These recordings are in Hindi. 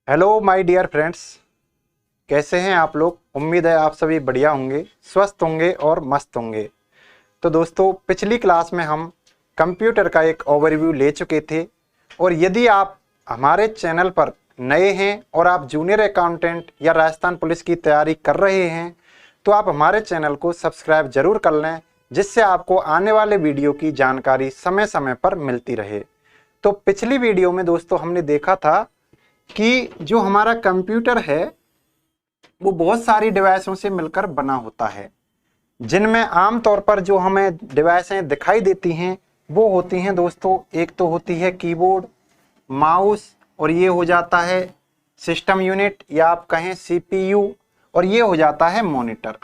हेलो माय डियर फ्रेंड्स, कैसे हैं आप लोग। उम्मीद है आप सभी बढ़िया होंगे, स्वस्थ होंगे और मस्त होंगे। तो दोस्तों, पिछली क्लास में हम कंप्यूटर का एक ओवरव्यू ले चुके थे और यदि आप हमारे चैनल पर नए हैं और आप जूनियर अकाउंटेंट या राजस्थान पुलिस की तैयारी कर रहे हैं तो आप हमारे चैनल को सब्सक्राइब जरूर कर लें, जिससे आपको आने वाले वीडियो की जानकारी समय समय पर मिलती रहे। तो पिछली वीडियो में दोस्तों हमने देखा था कि जो हमारा कंप्यूटर है वो बहुत सारी डिवाइसों से मिलकर बना होता है, जिनमें आमतौर पर जो हमें डिवाइसें दिखाई देती हैं वो होती हैं दोस्तों, एक तो होती है कीबोर्ड, माउस, और ये हो जाता है सिस्टम यूनिट या आप कहें सीपीयू, और ये हो जाता है मॉनिटर।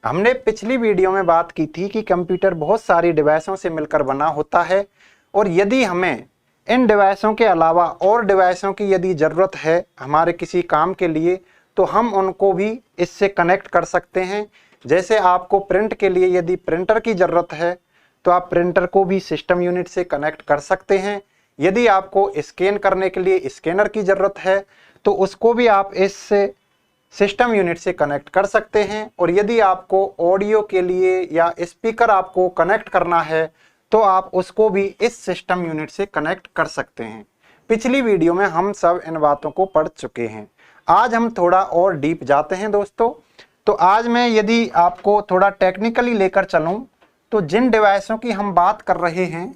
हमने पिछली वीडियो में बात की थी कि कंप्यूटर बहुत सारी डिवाइसों से मिलकर बना होता है और यदि हमें इन डिवाइसों के अलावा और डिवाइसों की यदि ज़रूरत है हमारे किसी काम के लिए तो हम उनको भी इससे कनेक्ट कर सकते हैं। जैसे आपको प्रिंट के लिए यदि प्रिंटर की ज़रूरत है तो आप प्रिंटर को भी सिस्टम यूनिट से कनेक्ट कर सकते हैं। यदि आपको स्कैन करने के लिए स्कैनर की ज़रूरत है तो उसको भी आप इस सिस्टम यूनिट से कनेक्ट कर सकते हैं। और यदि आपको ऑडियो के लिए या स्पीकर आपको कनेक्ट करना है तो आप उसको भी इस सिस्टम यूनिट से कनेक्ट कर सकते हैं। पिछली वीडियो में हम सब इन बातों को पढ़ चुके हैं। आज हम थोड़ा और डीप जाते हैं दोस्तों। तो आज मैं यदि आपको थोड़ा टेक्निकली लेकर चलूं तो जिन डिवाइसों की हम बात कर रहे हैं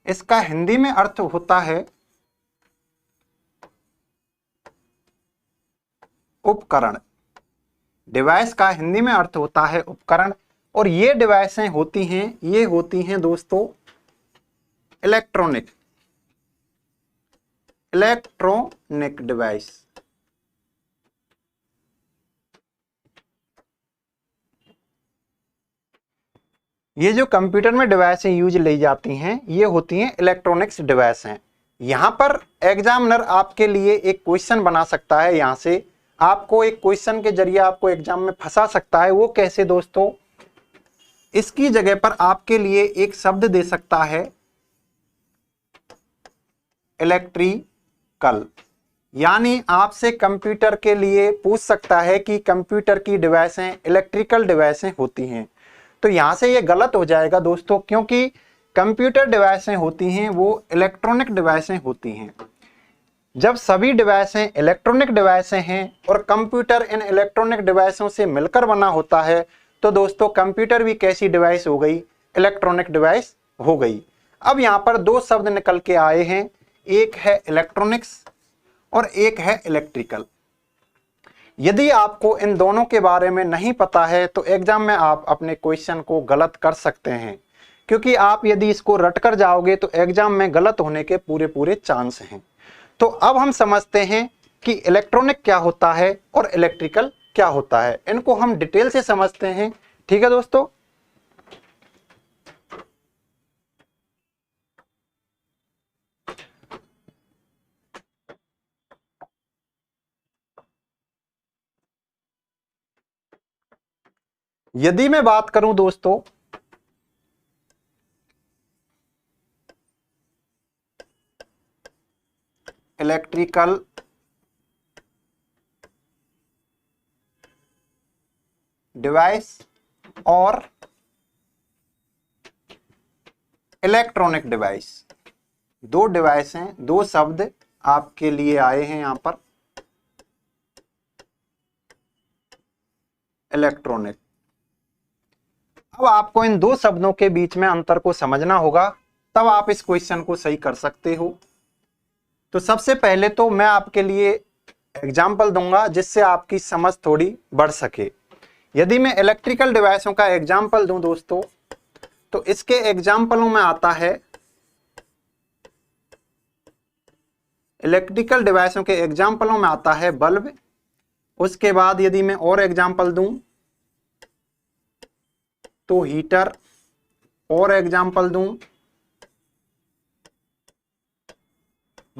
इसका हिंदी में अर्थ होता है उपकरण। डिवाइस का हिंदी में अर्थ होता है उपकरण और ये डिवाइसें होती हैं दोस्तों इलेक्ट्रॉनिक डिवाइस। ये जो कंप्यूटर में डिवाइसें यूज ली जाती हैं ये होती हैं इलेक्ट्रॉनिक्स डिवाइस हैं। यहां पर एग्जामिनर आपके लिए एक क्वेश्चन बना सकता है, यहां से आपको एक क्वेश्चन के जरिए आपको एग्जाम में फंसा सकता है। वो कैसे दोस्तों, इसकी जगह पर आपके लिए एक शब्द दे सकता है इलेक्ट्रिकल, यानी आपसे कंप्यूटर के लिए पूछ सकता है कि कंप्यूटर की डिवाइसें इलेक्ट्रिकल डिवाइसें होती हैं। तो यहां से ये गलत हो जाएगा दोस्तों, क्योंकि कंप्यूटर डिवाइसें होती हैं वो इलेक्ट्रॉनिक डिवाइसें होती हैं। जब सभी डिवाइसें इलेक्ट्रॉनिक डिवाइसें हैं और कंप्यूटर इन इलेक्ट्रॉनिक डिवाइसों से मिलकर बना होता है तो दोस्तों कंप्यूटर भी कैसी डिवाइस हो गई, इलेक्ट्रॉनिक डिवाइस हो गई। अब यहां पर दो शब्द निकल के आए हैं, एक है इलेक्ट्रॉनिक्स और एक है इलेक्ट्रिकल। यदि आपको इन दोनों के बारे में नहीं पता है तो एग्जाम में आप अपने क्वेश्चन को गलत कर सकते हैं, क्योंकि आप यदि इसको रट कर जाओगे तो एग्जाम में गलत होने के पूरे चांस हैं। तो अब हम समझते हैं कि इलेक्ट्रॉनिक क्या होता है और इलेक्ट्रिकल क्या होता है, इनको हम डिटेल से समझते हैं। ठीक है दोस्तों, यदि मैं बात करूं दोस्तों इलेक्ट्रिकल डिवाइस और इलेक्ट्रॉनिक डिवाइस, दो डिवाइस हैं, दो शब्द आपके लिए आए हैं यहां पर इलेक्ट्रॉनिक। अब आपको इन दो शब्दों के बीच में अंतर को समझना होगा, तब आप इस क्वेश्चन को सही कर सकते हो। तो सबसे पहले तो मैं आपके लिए एग्जाम्पल दूंगा जिससे आपकी समझ थोड़ी बढ़ सके। यदि मैं इलेक्ट्रिकल डिवाइसों का एग्जाम्पल दूं दोस्तों तो इसके एग्जाम्पलों में आता है, इलेक्ट्रिकल डिवाइसों के एग्जाम्पलों में आता है बल्ब। उसके बाद यदि मैं और एग्जाम्पल दूं तो हीटर, और एग्जाम्पल दूं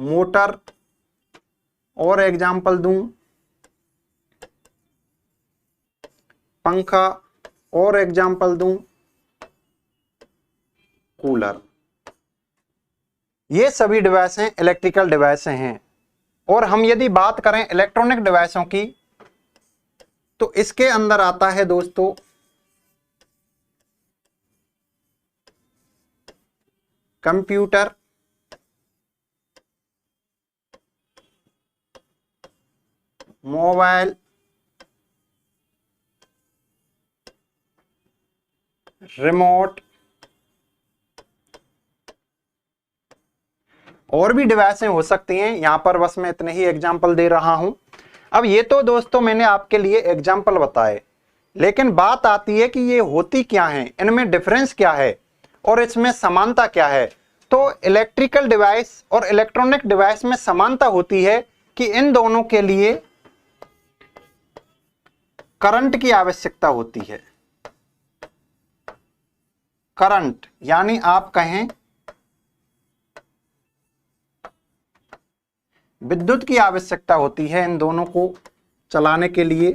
मोटर, और एग्जाम्पल दूं पंखा, और एग्जाम्पल दूं कूलर। ये सभी डिवाइसें इलेक्ट्रिकल डिवाइसें हैं और हम यदि बात करें इलेक्ट्रॉनिक डिवाइसों की तो इसके अंदर आता है दोस्तों कंप्यूटर, मोबाइल, रिमोट और भी डिवाइसें हो सकती हैं। यहां पर बस मैं इतने ही एग्जाम्पल दे रहा हूं। अब ये तो दोस्तों मैंने आपके लिए एग्जाम्पल बताए, लेकिन बात आती है कि ये होती क्या है, इनमें डिफरेंस क्या है और इसमें समानता क्या है। तो इलेक्ट्रिकल डिवाइस और इलेक्ट्रॉनिक डिवाइस में समानता होती है कि इन दोनों के लिए करंट की आवश्यकता होती है। करंट यानी आप कहें विद्युत की आवश्यकता होती है इन दोनों को चलाने के लिए।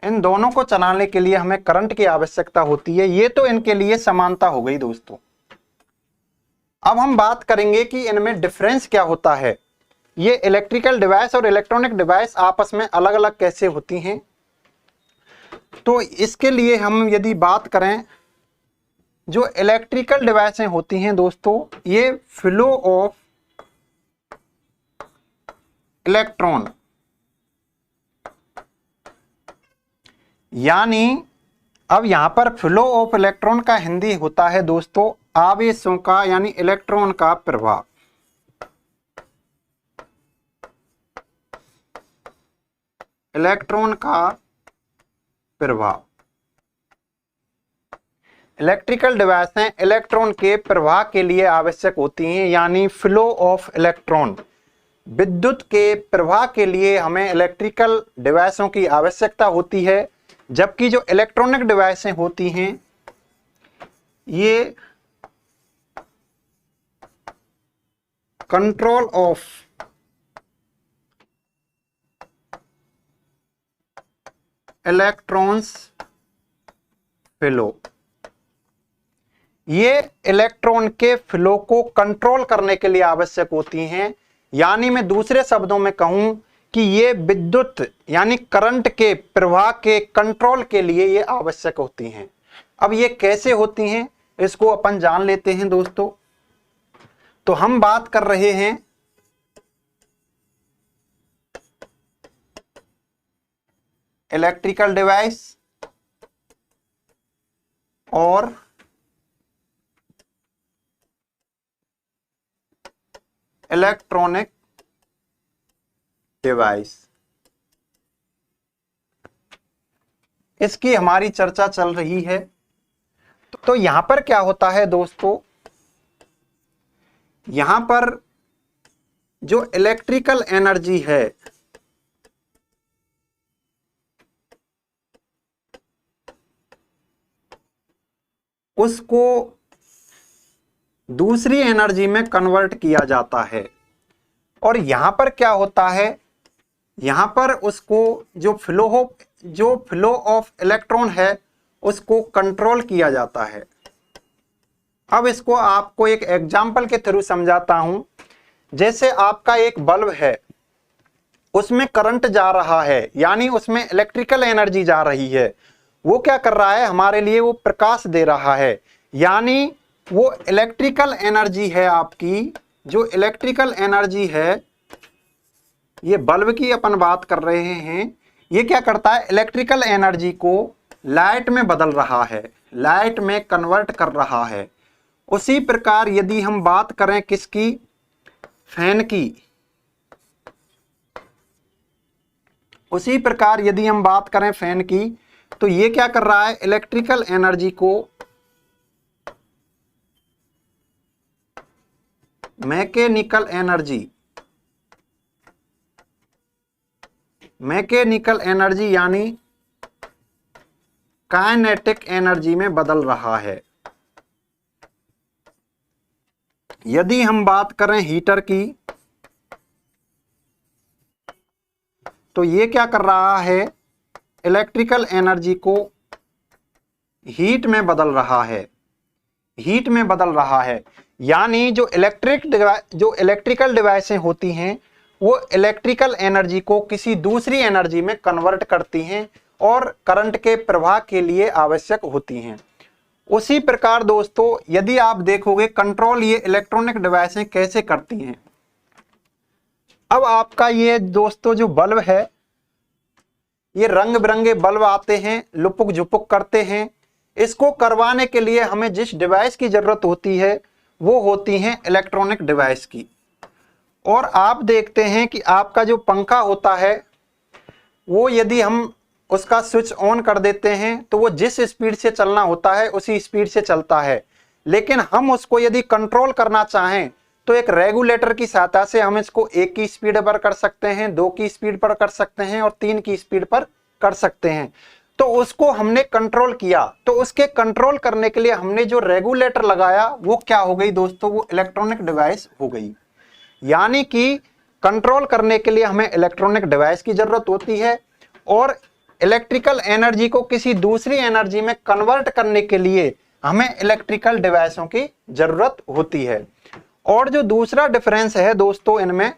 इन दोनों को चलाने के लिए हमें करंट की आवश्यकता होती है। ये तो इनके लिए समानता हो गई दोस्तों। अब हम बात करेंगे कि इनमें डिफरेंस क्या होता है। ये इलेक्ट्रिकल डिवाइस और इलेक्ट्रॉनिक डिवाइस आपस में अलग अलग कैसे होती हैं। तो इसके लिए हम यदि बात करें, जो इलेक्ट्रिकल डिवाइसें होती हैं दोस्तों, ये फ्लो ऑफ इलेक्ट्रॉन, यानी अब यहां पर फ्लो ऑफ इलेक्ट्रॉन का हिंदी होता है दोस्तों आवेशों का यानी इलेक्ट्रॉन का प्रवाह। इलेक्ट्रॉन का प्रवाह। इलेक्ट्रिकल डिवाइसें इलेक्ट्रॉन के प्रवाह के लिए आवश्यक होती हैं, यानी फ्लो ऑफ इलेक्ट्रॉन। विद्युत के प्रवाह के लिए हमें इलेक्ट्रिकल डिवाइसों की आवश्यकता होती है, जबकि जो इलेक्ट्रॉनिक डिवाइसें होती हैं ये कंट्रोल ऑफ इलेक्ट्रॉन्स फ्लो, ये इलेक्ट्रॉन के फ्लो को कंट्रोल करने के लिए आवश्यक होती हैं। यानी मैं दूसरे शब्दों में कहूं कि ये विद्युत यानी करंट के प्रवाह के कंट्रोल के लिए ये आवश्यक होती हैं। अब ये कैसे होती हैं इसको अपन जान लेते हैं दोस्तों। तो हम बात कर रहे हैं इलेक्ट्रिकल डिवाइस और इलेक्ट्रॉनिक डिवाइस, इसकी हमारी चर्चा चल रही है। तो यहां पर क्या होता है दोस्तों, यहां पर जो इलेक्ट्रिकल एनर्जी है उसको दूसरी एनर्जी में कन्वर्ट किया जाता है। और यहां पर क्या होता है, यहां पर उसको जो फ्लो ऑफ इलेक्ट्रॉन है उसको कंट्रोल किया जाता है। अब इसको आपको एक एग्जाम्पल के थ्रू समझाता हूं। जैसे आपका एक बल्ब है, उसमें करंट जा रहा है, यानी उसमें इलेक्ट्रिकल एनर्जी जा रही है। वो क्या कर रहा है, हमारे लिए वो प्रकाश दे रहा है, यानी वो इलेक्ट्रिकल एनर्जी है आपकी। जो इलेक्ट्रिकल एनर्जी है, ये बल्ब की अपन बात कर रहे हैं, ये क्या करता है, इलेक्ट्रिकल एनर्जी को लाइट में बदल रहा है, लाइट में कन्वर्ट कर रहा है। उसी प्रकार यदि हम बात करें किसकी, फैन की, उसी प्रकार यदि हम बात करें फैन की, तो ये क्या कर रहा है, इलेक्ट्रिकल एनर्जी को मैकेनिकल एनर्जी यानी काइनेटिक एनर्जी में बदल रहा है। यदि हम बात करें हीटर की, तो ये क्या कर रहा है, इलेक्ट्रिकल एनर्जी को हीट में बदल रहा है, हीट में बदल रहा है। यानी जो इलेक्ट्रिकल डिवाइसें होती हैं वो इलेक्ट्रिकल एनर्जी को किसी दूसरी एनर्जी में कन्वर्ट करती हैं और करंट के प्रवाह के लिए आवश्यक होती हैं। उसी प्रकार दोस्तों यदि आप देखोगे कंट्रोल ये इलेक्ट्रॉनिक डिवाइसें कैसे करती हैं। अब आपका ये दोस्तों जो बल्ब है, ये रंग बिरंगे बल्ब आते हैं, लुपुक झुपुक करते हैं। इसको करवाने के लिए हमें जिस डिवाइस की जरूरत होती है वो होती हैं इलेक्ट्रॉनिक डिवाइस की। और आप देखते हैं कि आपका जो पंखा होता है वो यदि हम उसका स्विच ऑन कर देते हैं तो वो जिस स्पीड से चलना होता है उसी स्पीड से चलता है। लेकिन हम उसको यदि कंट्रोल करना चाहें तो एक रेगुलेटर की सहायता से हम इसको 1 की स्पीड पर कर सकते हैं, 2 की स्पीड पर कर सकते हैं और 3 की स्पीड पर कर सकते हैं। तो उसको हमने कंट्रोल किया, तो उसके कंट्रोल करने के लिए हमने जो रेगुलेटर लगाया वो क्या हो गई दोस्तों, वो इलेक्ट्रॉनिक डिवाइस हो गई। यानी कि कंट्रोल करने के लिए हमें इलेक्ट्रॉनिक डिवाइस की जरूरत होती है और इलेक्ट्रिकल एनर्जी को किसी दूसरी एनर्जी में कन्वर्ट करने के लिए हमें इलेक्ट्रिकल डिवाइसों की जरूरत होती है। और जो दूसरा डिफरेंस है दोस्तों इनमें,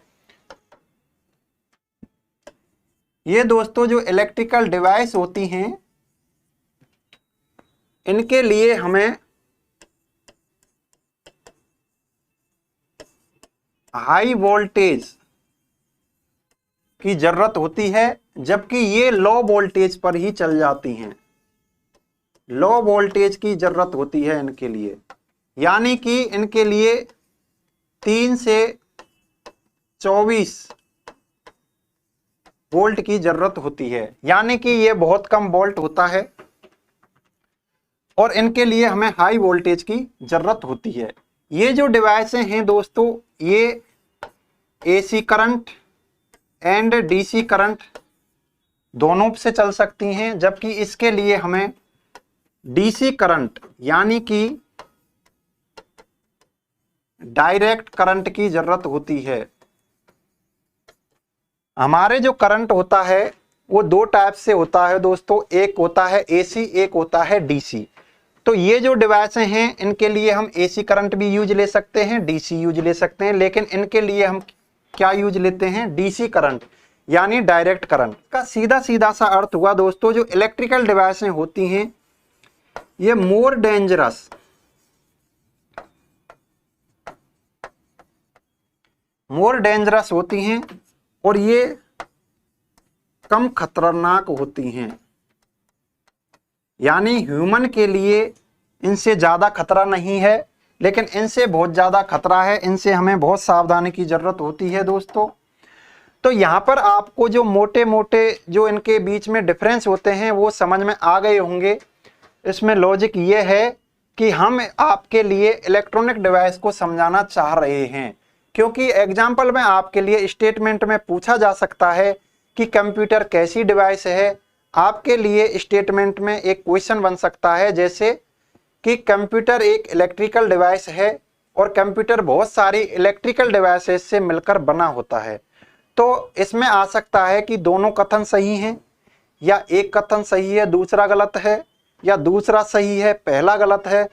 ये दोस्तों जो इलेक्ट्रिकल डिवाइस होती हैं इनके लिए हमें हाई वोल्टेज की जरूरत होती है, जबकि ये लो वोल्टेज पर ही चल जाती हैं। लो वोल्टेज की जरूरत होती है इनके लिए, यानी कि इनके लिए 3 से 24 वोल्ट की जरूरत होती है, यानी कि ये बहुत कम वोल्ट होता है और इनके लिए हमें हाई वोल्टेज की जरूरत होती है। ये जो डिवाइसें हैं दोस्तों ये AC current and DC current दोनों से चल सकती हैं, जबकि इसके लिए हमें डीसी करंट यानी कि डायरेक्ट करंट की जरूरत होती है। हमारे जो करंट होता है वो 2 टाइप से होता है दोस्तों, एक होता है एसी, एक होता है डीसी। तो ये जो डिवाइसें हैं इनके लिए हम एसी करंट भी यूज ले सकते हैं, डीसी यूज ले सकते हैं, लेकिन इनके लिए हम क्या यूज लेते हैं, डीसी करंट यानी डायरेक्ट करंट। का सीधा सीधा सा अर्थ हुआ दोस्तों जो इलेक्ट्रिकल डिवाइसें होती हैं ये मोर डेंजरस होती हैं और ये कम खतरनाक होती हैं। यानी ह्यूमन के लिए इनसे ज़्यादा खतरा नहीं है, लेकिन इनसे बहुत ज़्यादा खतरा है, इनसे हमें बहुत सावधानी की ज़रूरत होती है दोस्तों। तो यहाँ पर आपको जो मोटे मोटे जो इनके बीच में डिफरेंस होते हैं वो समझ में आ गए होंगे। इसमें लॉजिक ये है कि हम आपके लिए इलेक्ट्रॉनिक डिवाइस को समझाना चाह रहे हैं, क्योंकि एग्जाम्पल में आपके लिए स्टेटमेंट में पूछा जा सकता है कि कंप्यूटर कैसी डिवाइस है। आपके लिए स्टेटमेंट में एक क्वेश्चन बन सकता है जैसे कि कंप्यूटर एक इलेक्ट्रिकल डिवाइस है और कंप्यूटर बहुत सारी इलेक्ट्रिकल डिवाइसेस से मिलकर बना होता है। तो इसमें आ सकता है कि दोनों कथन सही हैं, या एक कथन सही है दूसरा गलत है, या दूसरा सही है पहला गलत है।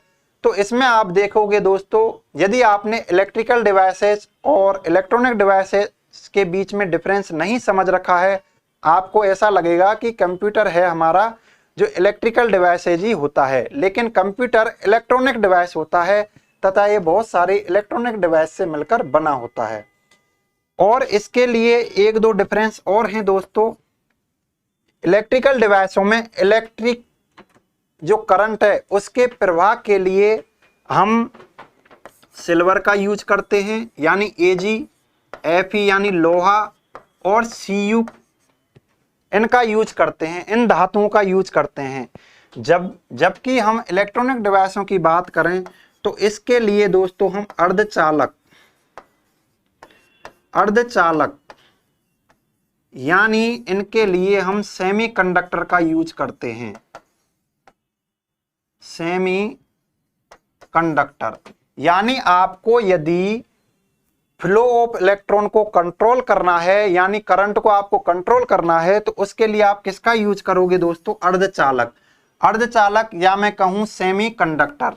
तो इसमें आप देखोगे दोस्तों यदि आपने इलेक्ट्रिकल डिवाइसेस और इलेक्ट्रॉनिक डिवाइसेस के बीच में डिफरेंस नहीं समझ रखा है, आपको ऐसा लगेगा कि कंप्यूटर है हमारा जो इलेक्ट्रिकल डिवाइसेज ही होता है, लेकिन कंप्यूटर इलेक्ट्रॉनिक डिवाइस होता है तथा ये बहुत सारे इलेक्ट्रॉनिक डिवाइस से मिलकर बना होता है। और इसके लिए 1-2 डिफरेंस और हैं दोस्तों। इलेक्ट्रिकल डिवाइसों में इलेक्ट्रिक जो करंट है उसके प्रवाह के लिए हम सिल्वर का यूज करते हैं यानी Ag, Fe यानी लोहा और Cu इनका यूज करते हैं, इन धातुओं का यूज करते हैं। जबकि हम इलेक्ट्रॉनिक डिवाइसों की बात करें तो इसके लिए दोस्तों हम अर्धचालक यानी इनके लिए हम सेमीकंडक्टर का यूज करते हैं। सेमीकंडक्टर यानी आपको यदि फ्लो ऑफ इलेक्ट्रॉन को कंट्रोल करना है यानी करंट को आपको कंट्रोल करना है तो उसके लिए आप किसका यूज करोगे दोस्तों, अर्धचालक। अर्धचालक या मैं कहूं सेमी कंडक्टर।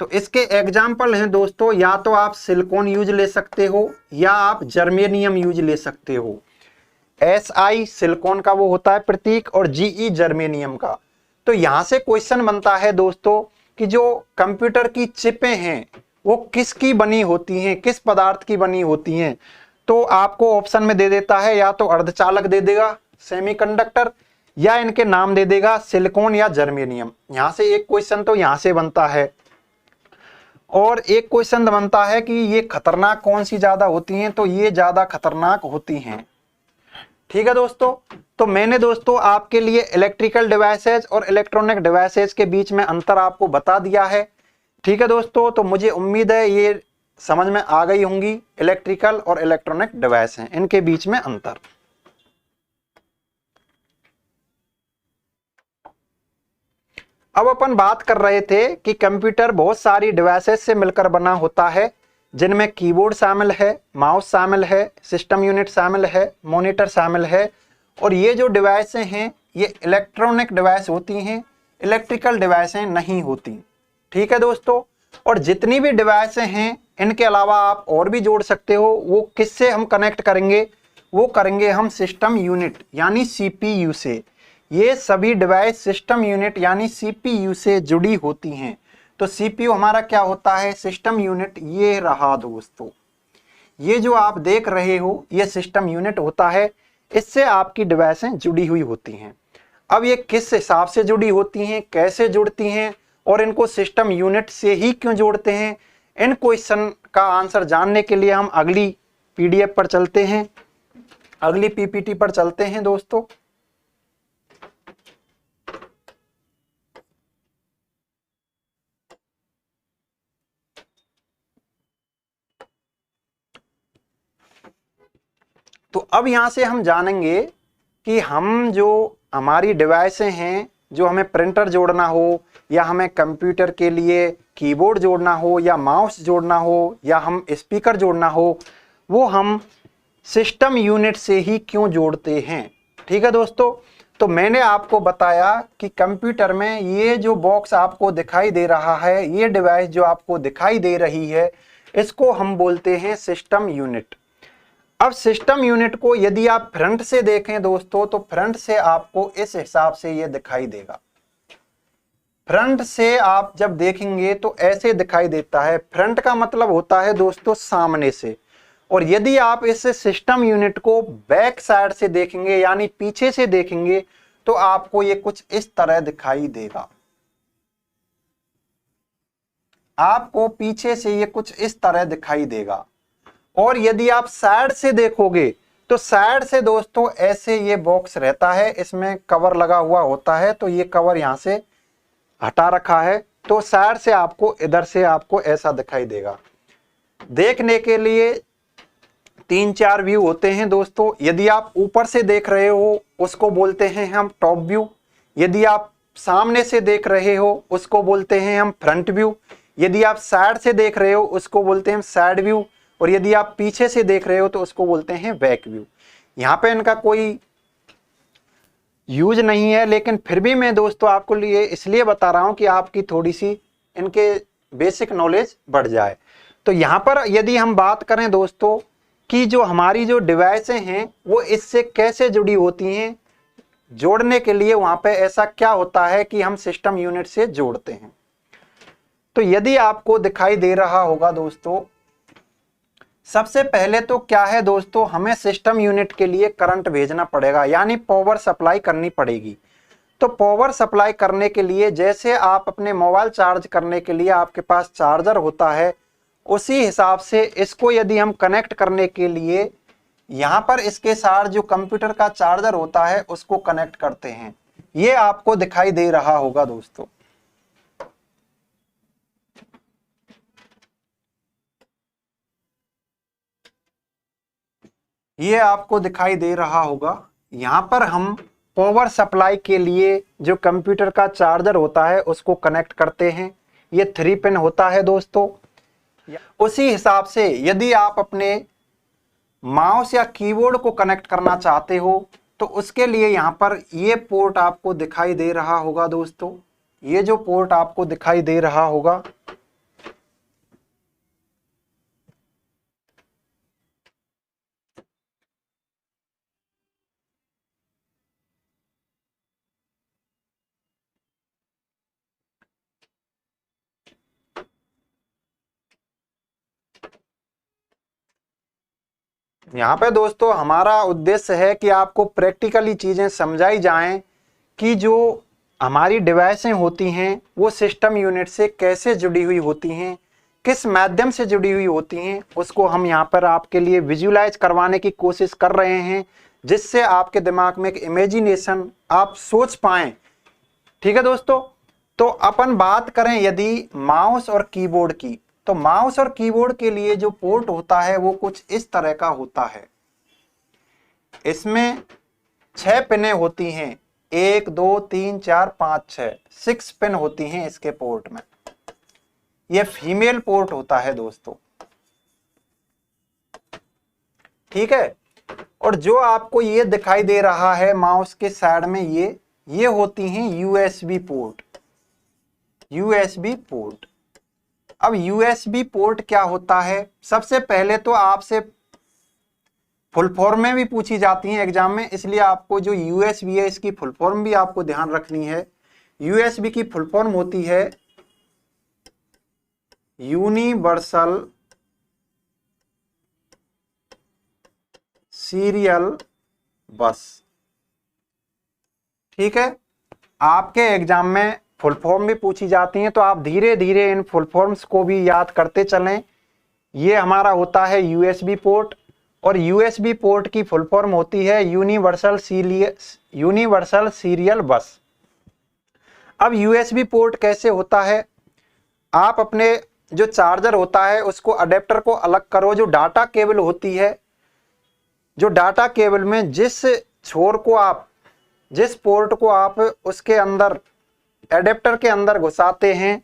तो इसके एग्जाम्पल हैं दोस्तों, या तो आप सिलिकॉन यूज ले सकते हो या आप जर्मेनियम यूज ले सकते हो। SI सिलिकॉन का वो होता है प्रतीक और GE जर्मेनियम का। तो यहां से क्वेश्चन बनता है दोस्तों कि जो कंप्यूटर की चिपें हैं वो किसकी बनी होती हैं, किस पदार्थ की बनी होती हैं। तो आपको ऑप्शन में दे देता है, या तो अर्धचालक दे देगा सेमीकंडक्टर, या इनके नाम दे देगा सिलिकॉन या जर्मेनियम। यहां से एक क्वेश्चन तो यहां से बनता है, और एक क्वेश्चन बनता है कि ये खतरनाक कौन सी ज्यादा होती हैं। तो ये ज्यादा खतरनाक होती हैं। ठीक है दोस्तों, तो मैंने दोस्तों आपके लिए इलेक्ट्रिकल डिवाइसेज और इलेक्ट्रॉनिक डिवाइसेज के बीच में अंतर आपको बता दिया है। ठीक है दोस्तों, तो मुझे उम्मीद है ये समझ में आ गई होंगी। इलेक्ट्रिकल और इलेक्ट्रॉनिक डिवाइस हैं, इनके बीच में अंतर। अब अपन बात कर रहे थे कि कंप्यूटर बहुत सारी डिवाइसेस से मिलकर बना होता है, जिनमें कीबोर्ड शामिल है, माउस शामिल है, सिस्टम यूनिट शामिल है, मॉनिटर शामिल है। और ये जो डिवाइसें हैं ये इलेक्ट्रॉनिक डिवाइस होती हैं, इलेक्ट्रिकल डिवाइसें नहीं होती। ठीक है दोस्तों, और जितनी भी डिवाइसें हैं इनके अलावा आप और भी जोड़ सकते हो। वो किससे हम कनेक्ट करेंगे, वो करेंगे हम सिस्टम यूनिट यानी CPU से। ये सभी डिवाइस सिस्टम यूनिट यानी CPU से जुड़ी होती हैं। तो CPU हमारा क्या होता है, सिस्टम यूनिट। ये रहा दोस्तों, ये जो आप देख रहे हो ये सिस्टम यूनिट होता है, इससे आपकी डिवाइसें जुड़ी हुई होती हैं। अब ये किस हिसाब से जुड़ी होती हैं, कैसे जुड़ती हैं, और इनको सिस्टम यूनिट से ही क्यों जोड़ते हैं, इन क्वेश्चन का आंसर जानने के लिए हम अगली PDF पर चलते हैं, अगली PPT पर चलते हैं दोस्तों। तो अब यहां से हम जानेंगे कि हम जो हमारी डिवाइसें हैं, जो हमें प्रिंटर जोड़ना हो, या हमें कंप्यूटर के लिए कीबोर्ड जोड़ना हो, या माउस जोड़ना हो, या हम स्पीकर जोड़ना हो, वो हम सिस्टम यूनिट से ही क्यों जोड़ते हैं। ठीक है दोस्तों, तो मैंने आपको बताया कि कंप्यूटर में ये जो बॉक्स आपको दिखाई दे रहा है, ये डिवाइस जो आपको दिखाई दे रही है, इसको हम बोलते हैं सिस्टम यूनिट। अब सिस्टम यूनिट को यदि आप फ्रंट से देखें दोस्तों, तो फ्रंट से आपको इस हिसाब से ये दिखाई देगा। फ्रंट से आप जब देखेंगे तो ऐसे दिखाई देता है। फ्रंट का मतलब होता है दोस्तों सामने से, और यदि आप इस सिस्टम यूनिट को बैक साइड से देखेंगे यानी पीछे से देखेंगे, तो आपको ये कुछ इस तरह दिखाई देगा। आपको पीछे से ये कुछ इस तरह दिखाई देगा। और यदि आप साइड से देखोगे तो साइड से दोस्तों ऐसे ये बॉक्स रहता है, इसमें कवर लगा हुआ होता है। तो ये कवर यहां से हटा रखा है, तो साइड से आपको इधर से आपको ऐसा दिखाई देगा। देखने के लिए 3-4 व्यू होते हैं दोस्तों। यदि आप ऊपर से देख रहे हो उसको बोलते हैं हम टॉप व्यू, यदि आप सामने से देख रहे हो उसको बोलते हैं हम फ्रंट व्यू, यदि आप साइड से देख रहे हो उसको बोलते हैं साइड व्यू, और यदि आप पीछे से देख रहे हो तो उसको बोलते हैं बैक व्यू। यहाँ पे इनका कोई यूज नहीं है, लेकिन फिर भी मैं दोस्तों आपको लिए इसलिए बता रहा हूं कि आपकी थोड़ी सी इनके बेसिक नॉलेज बढ़ जाए। तो यहाँ पर यदि हम बात करें दोस्तों कि जो हमारी जो डिवाइसें हैं वो इससे कैसे जुड़ी होती हैं, जोड़ने के लिए वहां पे ऐसा क्या होता है कि हम सिस्टम यूनिट से जोड़ते हैं। तो यदि आपको दिखाई दे रहा होगा दोस्तों, सबसे पहले तो क्या है दोस्तों, हमें सिस्टम यूनिट के लिए करंट भेजना पड़ेगा यानी पावर सप्लाई करनी पड़ेगी। तो पावर सप्लाई करने के लिए जैसे आप अपने मोबाइल चार्ज करने के लिए आपके पास चार्जर होता है, उसी हिसाब से इसको यदि हम कनेक्ट करने के लिए यहाँ पर इसके साथ जो कंप्यूटर का चार्जर होता है उसको कनेक्ट करते हैं। ये आपको दिखाई दे रहा होगा दोस्तों। ये आपको दिखाई दे रहा होगा। यहाँ पर हम पावर सप्लाई के लिए जो कंप्यूटर का चार्जर होता है उसको कनेक्ट करते हैं। ये 3 पिन होता है दोस्तों। उसी हिसाब से यदि आप अपने माउस या कीबोर्ड को कनेक्ट करना चाहते हो तो उसके लिए यहाँ पर ये पोर्ट आपको दिखाई दे रहा होगा दोस्तों। ये जो पोर्ट आपको दिखाई दे रहा होगा, यहाँ पे दोस्तों हमारा उद्देश्य है कि आपको प्रैक्टिकली चीजें समझाई जाएं कि जो हमारी डिवाइसें होती हैं वो सिस्टम यूनिट से कैसे जुड़ी हुई होती हैं, किस माध्यम से जुड़ी हुई होती हैं, उसको हम यहाँ पर आपके लिए विजुलाइज करवाने की कोशिश कर रहे हैं, जिससे आपके दिमाग में एक इमेजिनेशन आप सोच पाएं। ठीक है दोस्तों। तो अपन बात करें यदि माउस और कीबोर्ड की, तो माउस और कीबोर्ड के लिए जो पोर्ट होता है वो कुछ इस तरह का होता है। इसमें 6 पिनें होती हैं, 1 2 3 4 5 6 पिन होती हैं इसके पोर्ट में। ये फीमेल पोर्ट होता है दोस्तों। ठीक है। और जो आपको ये दिखाई दे रहा है माउस के साइड में, ये होती हैं यूएसबी पोर्ट। USB port. अब यूएसबी पोर्ट क्या होता है, सबसे पहले तो आपसे फुल फॉर्म में भी पूछी जाती है एग्जाम में, इसलिए आपको जो यूएसबी है इसकी फुल फॉर्म भी आपको ध्यान रखनी है। यूएसबी की फुल फॉर्म होती है यूनिवर्सल सीरियल बस। ठीक है। आपके एग्जाम में फुल फॉर्म भी पूछी जाती हैं, तो आप धीरे धीरे इन फुल फॉर्म्स को भी याद करते चलें। ये हमारा होता है यूएसबी पोर्ट, और यूएसबी पोर्ट की फुल फॉर्म होती है यूनिवर्सल सीरियल बस। अब यूएसबी पोर्ट कैसे होता है, आप अपने जो चार्जर होता है उसको, अडेप्टर को अलग करो। जो डाटा केबल होती है, जो डाटा केबल में जिस छोर को आप, जिस पोर्ट को आप उसके अंदर एडेप्टर के अंदर घुसाते हैं,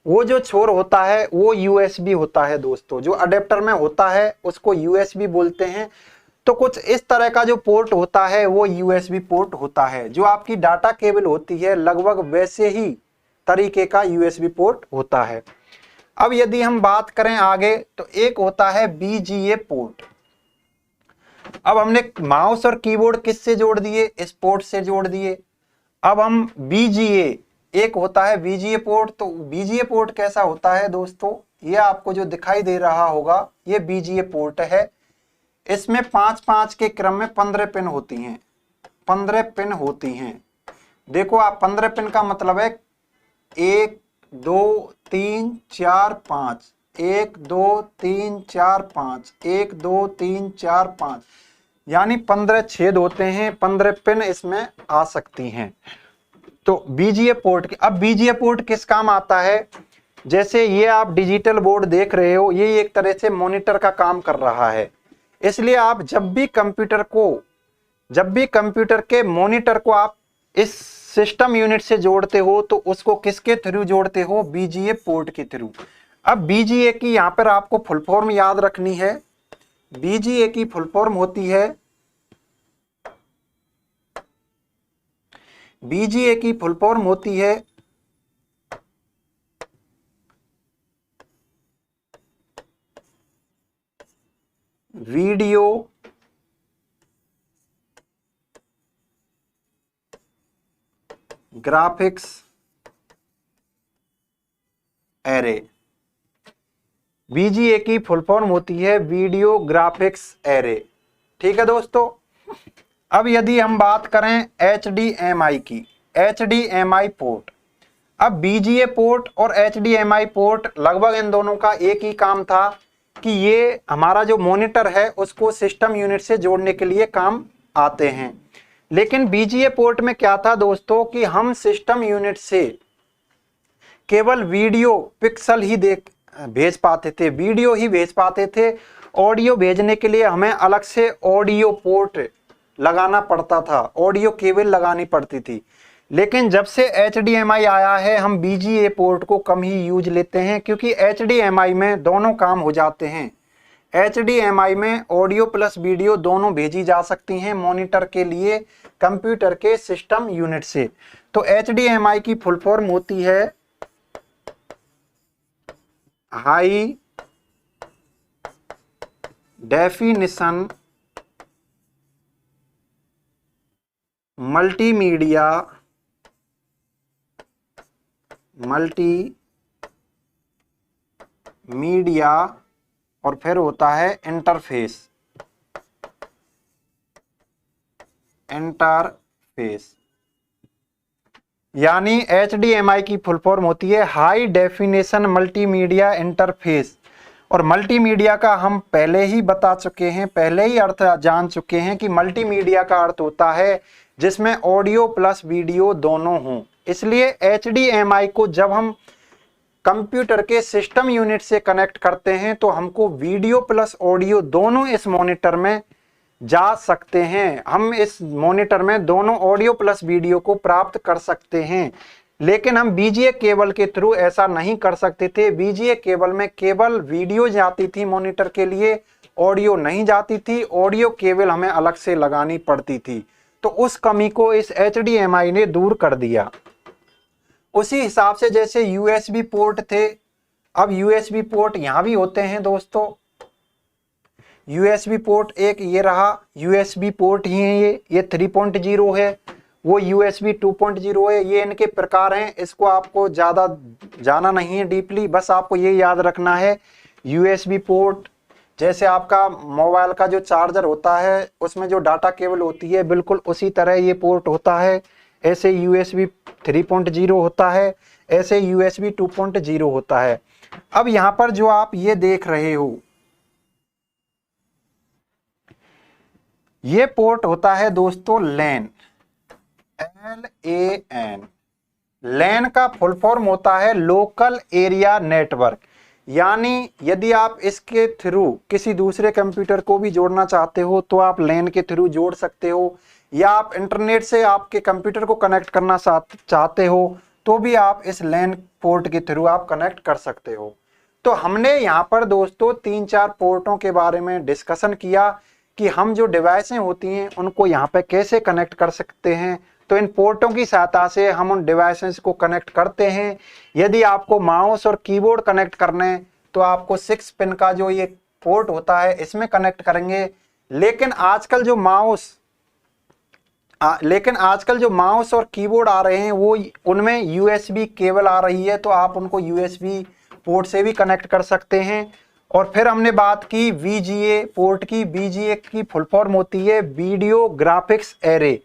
वो जो छोर होता है वो यूएसबी होता है दोस्तों। जो अडेप्टर में होता है उसको यूएसबी बोलते हैं। तो कुछ इस तरह का जो पोर्ट होता है वो यूएसबी पोर्ट होता है। जो आपकी डाटा केबल होती है लगभग वैसे ही तरीके का यूएसबी पोर्ट होता है। अब यदि हम बात करें आगे, तो एक होता है बीजीए पोर्ट। अब हमने माउस और कीबोर्ड किससे जोड़ दिए, इस पोर्ट से जोड़ दिए। अब हम बीजीए, एक होता है बीजीए पोर्ट। तो बीजीए पोर्ट कैसा होता है दोस्तों, ये आपको जो दिखाई दे रहा होगा ये बीजीए पोर्ट है। इसमें 5-5 के क्रम में 15 पिन होती हैं। 15 पिन होती हैं। देखो आप, 15 पिन का मतलब है 1 2 3 4 5, 1 2 3 4 5, 1 2 3 4 5, यानी 15 छेद होते हैं। 15 पिन इसमें आ सकती हैं। तो बीजीए पोर्ट के, अब बीजीए पोर्ट किस काम आता है, जैसे ये आप डिजिटल बोर्ड देख रहे हो, ये एक तरह से मॉनिटर का काम कर रहा है। इसलिए आप जब भी कंप्यूटर के मॉनिटर को आप इस सिस्टम यूनिट से जोड़ते हो तो उसको किसके थ्रू जोड़ते हो, बीजीए पोर्ट के थ्रू। अब बीजीए की यहाँ पर आपको फुल फॉर्म याद रखनी है। बीजीए की फुल फॉर्म होती है, बीजीए की फुल फॉर्म होती है वीडियो ग्राफिक्स एरे। बीजीए की फुल फॉर्म होती है वीडियो ग्राफिक्स एरे। ठीक है दोस्तों। अब यदि हम बात करें HDMI की, HDMI पोर्ट। अब बीजीए पोर्ट और HDMI पोर्ट लगभग इन दोनों का एक ही काम था कि ये हमारा जो मॉनिटर है उसको सिस्टम यूनिट से जोड़ने के लिए काम आते हैं। लेकिन बीजीए पोर्ट में क्या था दोस्तों कि हम सिस्टम यूनिट से केवल वीडियो पिक्सल ही भेज पाते थे, वीडियो ही भेज पाते थे। ऑडियो भेजने के लिए हमें अलग से ऑडियो पोर्ट लगाना पड़ता था, ऑडियो केबल लगानी पड़ती थी। लेकिन जब से HDMI आया है हम बीजीए पोर्ट को कम ही यूज लेते हैं, क्योंकि HDMI में दोनों काम हो जाते हैं। HDMI में ऑडियो प्लस वीडियो दोनों भेजी जा सकती हैं मॉनिटर के लिए कंप्यूटर के सिस्टम यूनिट से। तो HDMI की फुल फॉर्म होती है हाई डेफिनिशन मल्टीमीडिया और फिर होता है इंटरफेस। यानी HDMI की फुल फॉर्म होती है हाई डेफिनेशन मल्टीमीडिया इंटरफेस। और मल्टीमीडिया का हम पहले ही बता चुके हैं, पहले ही अर्थ जान चुके हैं कि मल्टीमीडिया का अर्थ होता है जिसमें ऑडियो प्लस वीडियो दोनों हों। इसलिए HDMI को जब हम कंप्यूटर के सिस्टम यूनिट से कनेक्ट करते हैं तो हमको वीडियो प्लस ऑडियो दोनों इस मॉनिटर में जा सकते हैं। हम इस मॉनिटर में दोनों ऑडियो प्लस वीडियो को प्राप्त कर सकते हैं। लेकिन हम BGA केबल के थ्रू ऐसा नहीं कर सकते थे। BGA केबल में केवल वीडियो जाती थी मॉनिटर के लिए, ऑडियो नहीं जाती थी। ऑडियो केबल हमें अलग से लगानी पड़ती थी। तो उस कमी को इस HDMI ने दूर कर दिया। उसी हिसाब से जैसे USB पोर्ट थे, अब USB पोर्ट यहां भी होते हैं दोस्तों। USB पोर्ट एक ये रहा, USB पोर्ट ही है ये 3.0 है, वो USB 2.0 है। ये इनके प्रकार हैं, इसको आपको ज़्यादा जाना नहीं है डीपली, बस आपको ये याद रखना है USB पोर्ट जैसे आपका मोबाइल का जो चार्जर होता है उसमें जो डाटा केबल होती है बिल्कुल उसी तरह ये पोर्ट होता है। ऐसे USB 3.0 होता है, ऐसे USB 2.0 होता है। अब यहाँ पर जो आप ये देख रहे हो ये पोर्ट होता है दोस्तों LAN, LAN। LAN का फुल फॉर्म होता है लोकल एरिया नेटवर्क। यानी यदि आप इसके थ्रू किसी दूसरे कंप्यूटर को भी जोड़ना चाहते हो तो आप LAN के थ्रू जोड़ सकते हो, या आप इंटरनेट से आपके कंप्यूटर को कनेक्ट करना चाहते हो तो भी आप इस LAN पोर्ट के थ्रू आप कनेक्ट कर सकते हो। तो हमने यहाँ पर दोस्तों 3-4 पोर्टों के बारे में डिस्कशन किया कि हम जो डिवाइसें होती हैं उनको यहाँ पे कैसे कनेक्ट कर सकते हैं। तो इन पोर्टों की सहायता से हम उन डिवाइसेस को कनेक्ट करते हैं। यदि आपको माउस और कीबोर्ड कनेक्ट करने हैं तो आपको 6 पिन का जो ये पोर्ट होता है इसमें कनेक्ट करेंगे। लेकिन आजकल जो माउस और कीबोर्ड आ रहे हैं वो उनमें USB केबल आ रही है, तो आप उनको USB पोर्ट से भी कनेक्ट कर सकते हैं। और फिर हमने बात की VGA पोर्ट की। VGA की फुल फॉर्म होती है वीडियो ग्राफिक्स एरे।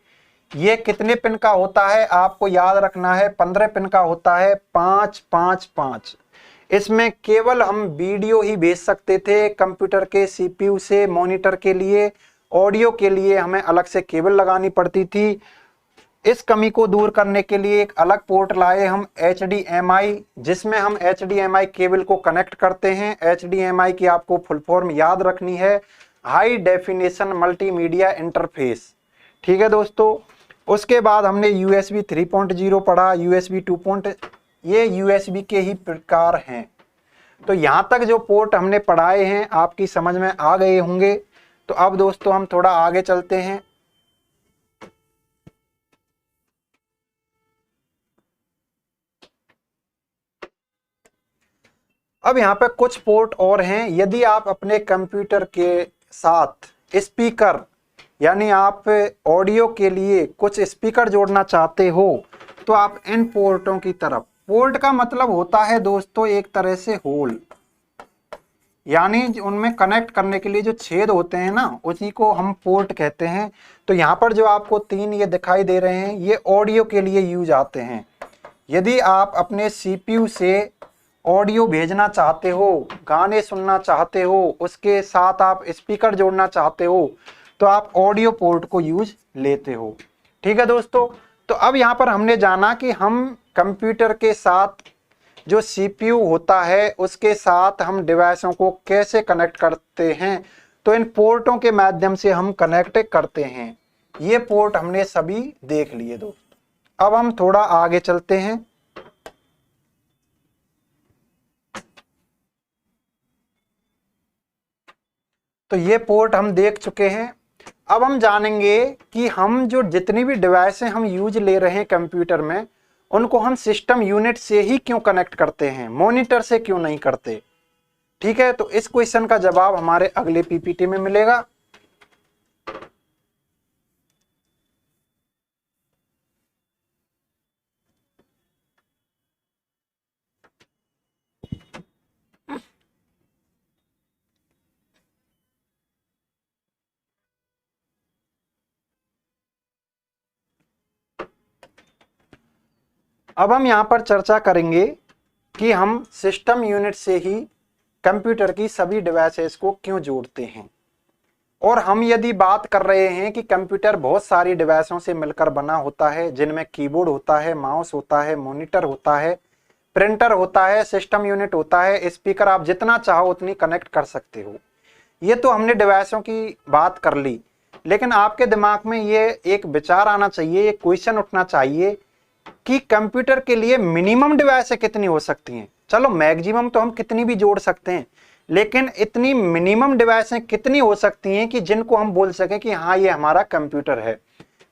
ये कितने पिन का होता है आपको याद रखना है, 15 पिन का होता है, 555। इसमें केवल हम वीडियो ही भेज सकते थे कंप्यूटर के CPU से मॉनिटर के लिए। ऑडियो के लिए हमें अलग से केबल लगानी पड़ती थी। इस कमी को दूर करने के लिए एक अलग पोर्ट लाए हम HDMI, जिसमें हम HDMI केबल को कनेक्ट करते हैं। HDMI की आपको फुल फॉर्म याद रखनी है हाई डेफिनेशन मल्टीमीडिया इंटरफेस। ठीक है दोस्तों। उसके बाद हमने USB 3.0 पढ़ा, USB 2. ये USB के ही प्रकार हैं। तो यहाँ तक जो पोर्ट हमने पढ़ाए हैं आपकी समझ में आ गए होंगे। तो अब दोस्तों हम थोड़ा आगे चलते हैं। अब यहाँ पे कुछ पोर्ट और हैं। यदि आप अपने कंप्यूटर के साथ स्पीकर, यानी आप ऑडियो के लिए कुछ स्पीकर जोड़ना चाहते हो तो आप इन पोर्टों की तरफ, पोर्ट का मतलब होता है दोस्तों एक तरह से होल, यानी उनमें कनेक्ट करने के लिए जो छेद होते हैं ना उसी को हम पोर्ट कहते हैं। तो यहाँ पर जो आपको 3 ये दिखाई दे रहे हैं ये ऑडियो के लिए यूज आते हैं। यदि आप अपने CPU से ऑडियो भेजना चाहते हो, गाने सुनना चाहते हो, उसके साथ आप स्पीकर जोड़ना चाहते हो तो आप ऑडियो पोर्ट को यूज लेते हो। ठीक है दोस्तों। तो अब यहाँ पर हमने जाना कि हम कंप्यूटर के साथ जो CPU होता है उसके साथ हम डिवाइसों को कैसे कनेक्ट करते हैं। तो इन पोर्टों के माध्यम से हम कनेक्ट करते हैं। ये पोर्ट हमने सभी देख लिए दोस्तों। अब हम थोड़ा आगे चलते हैं। तो ये पोर्ट हम देख चुके हैं। अब हम जानेंगे कि हम जो जितनी भी डिवाइसें हम यूज ले रहे हैं कंप्यूटर में, उनको हम सिस्टम यूनिट से ही क्यों कनेक्ट करते हैं, मॉनिटर से क्यों नहीं करते। ठीक है, तो इस क्वेश्चन का जवाब हमारे अगले पीपीटी में मिलेगा। अब हम यहां पर चर्चा करेंगे कि हम सिस्टम यूनिट से ही कंप्यूटर की सभी डिवाइसेस को क्यों जोड़ते हैं। और हम यदि बात कर रहे हैं कि कंप्यूटर बहुत सारी डिवाइसों से मिलकर बना होता है, जिनमें कीबोर्ड होता है, माउस होता है, मॉनिटर होता है, प्रिंटर होता है, सिस्टम यूनिट होता है, स्पीकर, आप जितना चाहो उतनी कनेक्ट कर सकते हो। ये तो हमने डिवाइसों की बात कर ली, लेकिन आपके दिमाग में ये एक विचार आना चाहिए, एक क्वेश्चन उठना चाहिए कि कंप्यूटर के लिए मिनिमम डिवाइसें कितनी हो सकती हैं। चलो मैक्सिमम तो हम कितनी भी जोड़ सकते हैं, लेकिन इतनी मिनिमम डिवाइसें कितनी हो सकती हैं कि जिनको हम बोल सकें कि हाँ ये हमारा कंप्यूटर है।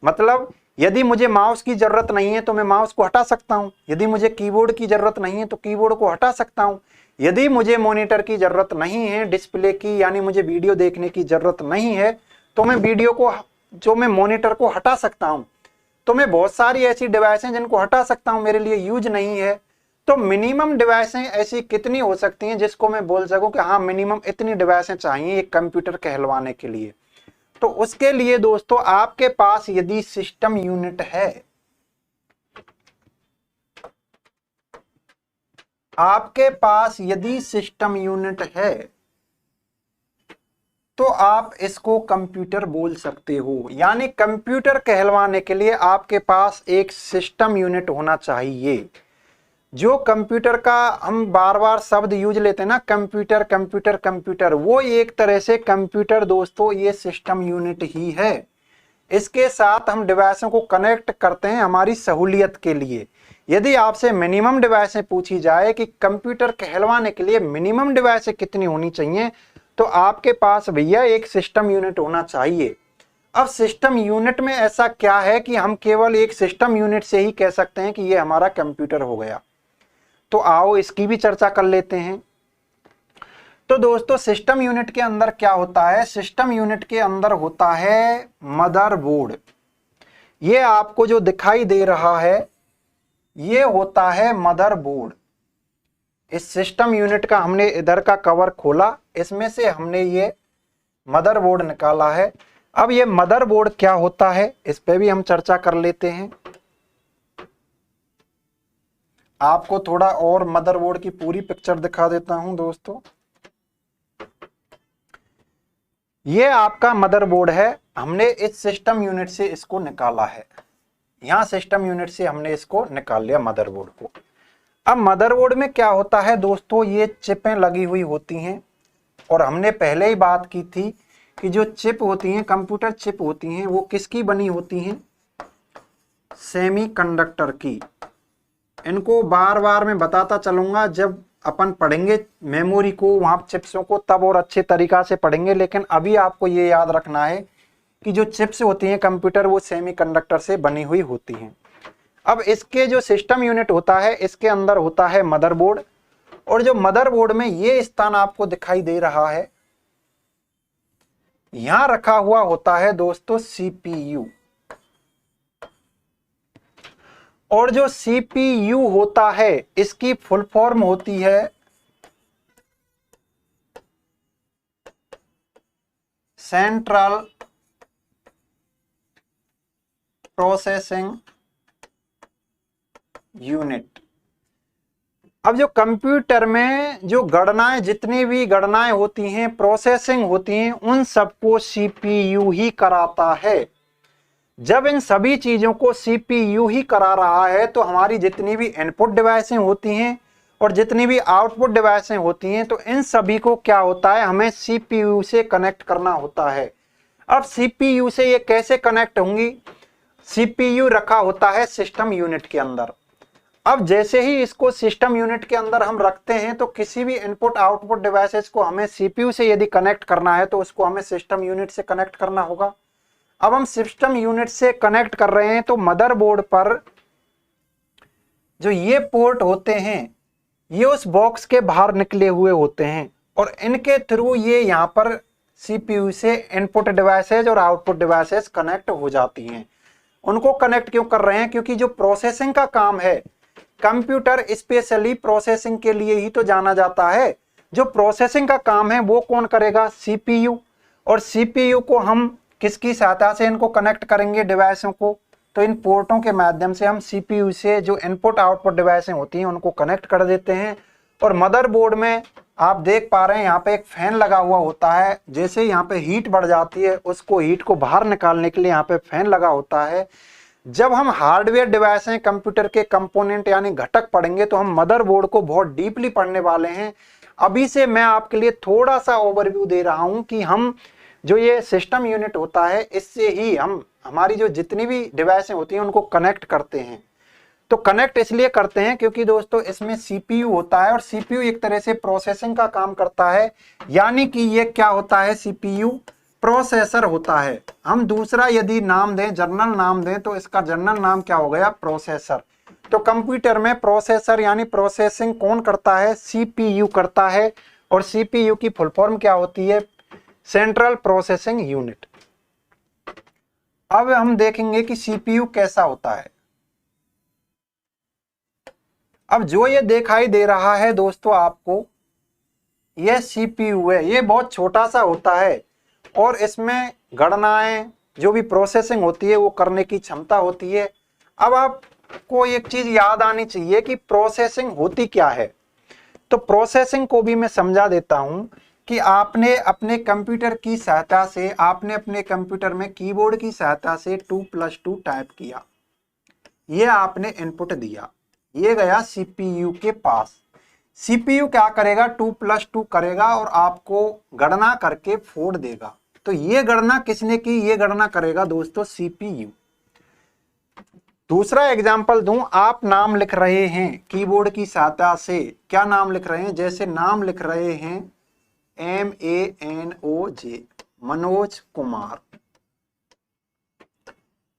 मतलब यदि मुझे माउस की जरूरत नहीं है तो मैं माउस को हटा सकता हूं, यदि मुझे कीबोर्ड की जरूरत नहीं है तो कीबोर्ड को हटा सकता हूं, यदि मुझे मॉनिटर की जरूरत नहीं है, डिस्प्ले की, यानी मुझे वीडियो देखने की जरूरत नहीं है, तो मैं वीडियो को, जो मैं मॉनिटर को हटा सकता हूं। तो मैं बहुत सारी ऐसी डिवाइस हैं जिनको हटा सकता हूं, मेरे लिए यूज नहीं है। तो मिनिमम डिवाइसें ऐसी कितनी हो सकती हैं जिसको मैं बोल सकूं कि हाँ मिनिमम इतनी डिवाइसें चाहिए एक कंप्यूटर कहलवाने के लिए। तो उसके लिए दोस्तों आपके पास यदि सिस्टम यूनिट है, आपके पास यदि सिस्टम यूनिट है तो आप इसको कंप्यूटर बोल सकते हो। यानी कंप्यूटर कहलवाने के लिए आपके पास एक सिस्टम यूनिट होना चाहिए। जो कंप्यूटर का हम बार बार शब्द यूज लेते हैं ना, कंप्यूटर कंप्यूटर कंप्यूटर, वो एक तरह से कंप्यूटर दोस्तों ये सिस्टम यूनिट ही है। इसके साथ हम डिवाइसों को कनेक्ट करते हैं हमारी सहूलियत के लिए। यदि आपसे मिनिमम डिवाइसें पूछी जाए कि कंप्यूटर कहलवाने के लिए मिनिमम डिवाइसें कितनी होनी चाहिए, तो आपके पास भैया एक सिस्टम यूनिट होना चाहिए। अब सिस्टम यूनिट में ऐसा क्या है कि हम केवल एक सिस्टम यूनिट से ही कह सकते हैं कि ये हमारा कंप्यूटर हो गया। तो आओ इसकी भी चर्चा कर लेते हैं। तो दोस्तों सिस्टम यूनिट के अंदर क्या होता है, सिस्टम यूनिट के अंदर होता है मदरबोर्ड। ये आपको जो दिखाई दे रहा है ये होता है मदरबोर्ड। इस सिस्टम यूनिट का हमने इधर का कवर खोला, इसमें से हमने ये मदरबोर्ड निकाला है। अब ये मदरबोर्ड क्या होता है इस पे भी हम चर्चा कर लेते हैं। आपको थोड़ा और मदरबोर्ड की पूरी पिक्चर दिखा देता हूं दोस्तों। ये आपका मदरबोर्ड है, हमने इस सिस्टम यूनिट से इसको निकाला है। यहां सिस्टम यूनिट से हमने इसको निकाल लिया मदरबोर्ड को। अब मदरबोर्ड में क्या होता है दोस्तों, ये चिपें लगी हुई होती हैं। और हमने पहले ही बात की थी कि जो चिप होती हैं, कंप्यूटर चिप होती हैं, वो किसकी बनी होती हैं, सेमीकंडक्टर की। इनको बार बार मैं बताता चलूंगा, जब अपन पढ़ेंगे मेमोरी को, वहां चिप्सों को, तब और अच्छे तरीका से पढ़ेंगे। लेकिन अभी आपको ये याद रखना है कि जो चिप्स होती हैं कंप्यूटर, वो सेमीकंडक्टर से बनी हुई होती हैं। अब इसके जो सिस्टम यूनिट होता है, इसके अंदर होता है मदरबोर्ड। और जो मदरबोर्ड में ये स्थान आपको दिखाई दे रहा है, यहां रखा हुआ होता है दोस्तों सीपीयू। और जो सीपीयू होता है इसकी फुल फॉर्म होती है सेंट्रल प्रोसेसिंग यूनिट। अब जो कंप्यूटर में जो गणनाएं, जितनी भी गणनाएं होती हैं, प्रोसेसिंग होती हैं, उन सबको सीपीयू ही कराता है। जब इन सभी चीजों को सीपीयू ही करा रहा है तो हमारी जितनी भी इनपुट डिवाइसें होती हैं और जितनी भी आउटपुट डिवाइसें होती हैं, तो इन सभी को क्या होता है, हमें सीपीयू से कनेक्ट करना होता है। अब सीपीयू से ये कैसे कनेक्ट होंगी, सीपीयू रखा होता है सिस्टम यूनिट के अंदर। अब जैसे ही इसको सिस्टम यूनिट के अंदर हम रखते हैं, तो किसी भी इनपुट आउटपुट डिवाइसेस को हमें सीपीयू से यदि कनेक्ट करना है तो उसको हमें सिस्टम यूनिट से कनेक्ट करना होगा। अब हम सिस्टम यूनिट से कनेक्ट कर रहे हैं, तो मदरबोर्ड पर जो ये पोर्ट होते हैं ये उस बॉक्स के बाहर निकले हुए होते हैं और इनके थ्रू ये यहाँ पर सीपीयू से इनपुट डिवाइसेज और आउटपुट डिवाइसेज कनेक्ट हो जाती हैं। उनको कनेक्ट क्यों कर रहे हैं? क्योंकि जो प्रोसेसिंग का काम है, कंप्यूटर स्पेशली प्रोसेसिंग के लिए ही तो जाना जाता है। जो प्रोसेसिंग का काम है वो कौन करेगा? सीपीयू। और सीपीयू को हम किसकी सहायता से इनको कनेक्ट करेंगे डिवाइसों को? तो इन पोर्टों के माध्यम से हम सीपीयू से जो इनपुट आउटपुट डिवाइसें होती हैं उनको कनेक्ट कर देते हैं। और मदरबोर्ड में आप देख पा रहे हैं यहाँ पे एक फैन लगा हुआ होता है। जैसे यहाँ पे हीट बढ़ जाती है, उसको हीट को बाहर निकालने के लिए यहाँ पे फैन लगा होता है। जब हम हार्डवेयर डिवाइसें, कंप्यूटर के कंपोनेंट यानी घटक पढ़ेंगे तो हम मदरबोर्ड को बहुत डीपली पढ़ने वाले हैं। अभी से मैं आपके लिए थोड़ा सा ओवरव्यू दे रहा हूं कि हम जो ये सिस्टम यूनिट होता है इससे ही हम हमारी जो जितनी भी डिवाइसें होती हैं उनको कनेक्ट करते हैं। तो कनेक्ट इसलिए करते हैं क्योंकि दोस्तों इसमें सीपीयू होता है और सीपीयू एक तरह से प्रोसेसिंग का काम करता है, यानी कि ये क्या होता है? सीपीयू प्रोसेसर होता है। हम दूसरा यदि नाम दें, जनरल नाम दें, तो इसका जनरल नाम क्या हो गया? प्रोसेसर। तो कंप्यूटर में प्रोसेसर यानी प्रोसेसिंग कौन करता है? सीपीयू करता है। और सीपीयू की फुल फॉर्म क्या होती है? Central processing unit. अब हम देखेंगे कि सीपीयू कैसा होता है। अब जो ये दिखाई दे रहा है दोस्तों आपको, यह सीपीयू है। ये बहुत छोटा सा होता है और इसमें गणनाएं, जो भी प्रोसेसिंग होती है वो करने की क्षमता होती है। अब आपको एक चीज याद आनी चाहिए कि प्रोसेसिंग होती क्या है। तो प्रोसेसिंग को भी मैं समझा देता हूं कि आपने अपने कंप्यूटर की सहायता से, आपने अपने कंप्यूटर में कीबोर्ड की सहायता से 2+2 टाइप किया, ये आपने इनपुट दिया, ये गया सीपीयू के पास। सीपीयू क्या करेगा? 2+2 करेगा और आपको गणना करके फोड़ देगा। तो ये गणना किसने की? ये गणना करेगा दोस्तों सीपीयू। दूसरा एग्जांपल दूं, आप नाम लिख रहे हैं कीबोर्ड की सहायता से। क्या नाम लिख रहे हैं? जैसे नाम लिख रहे हैं MANOJ, मनोज कुमार।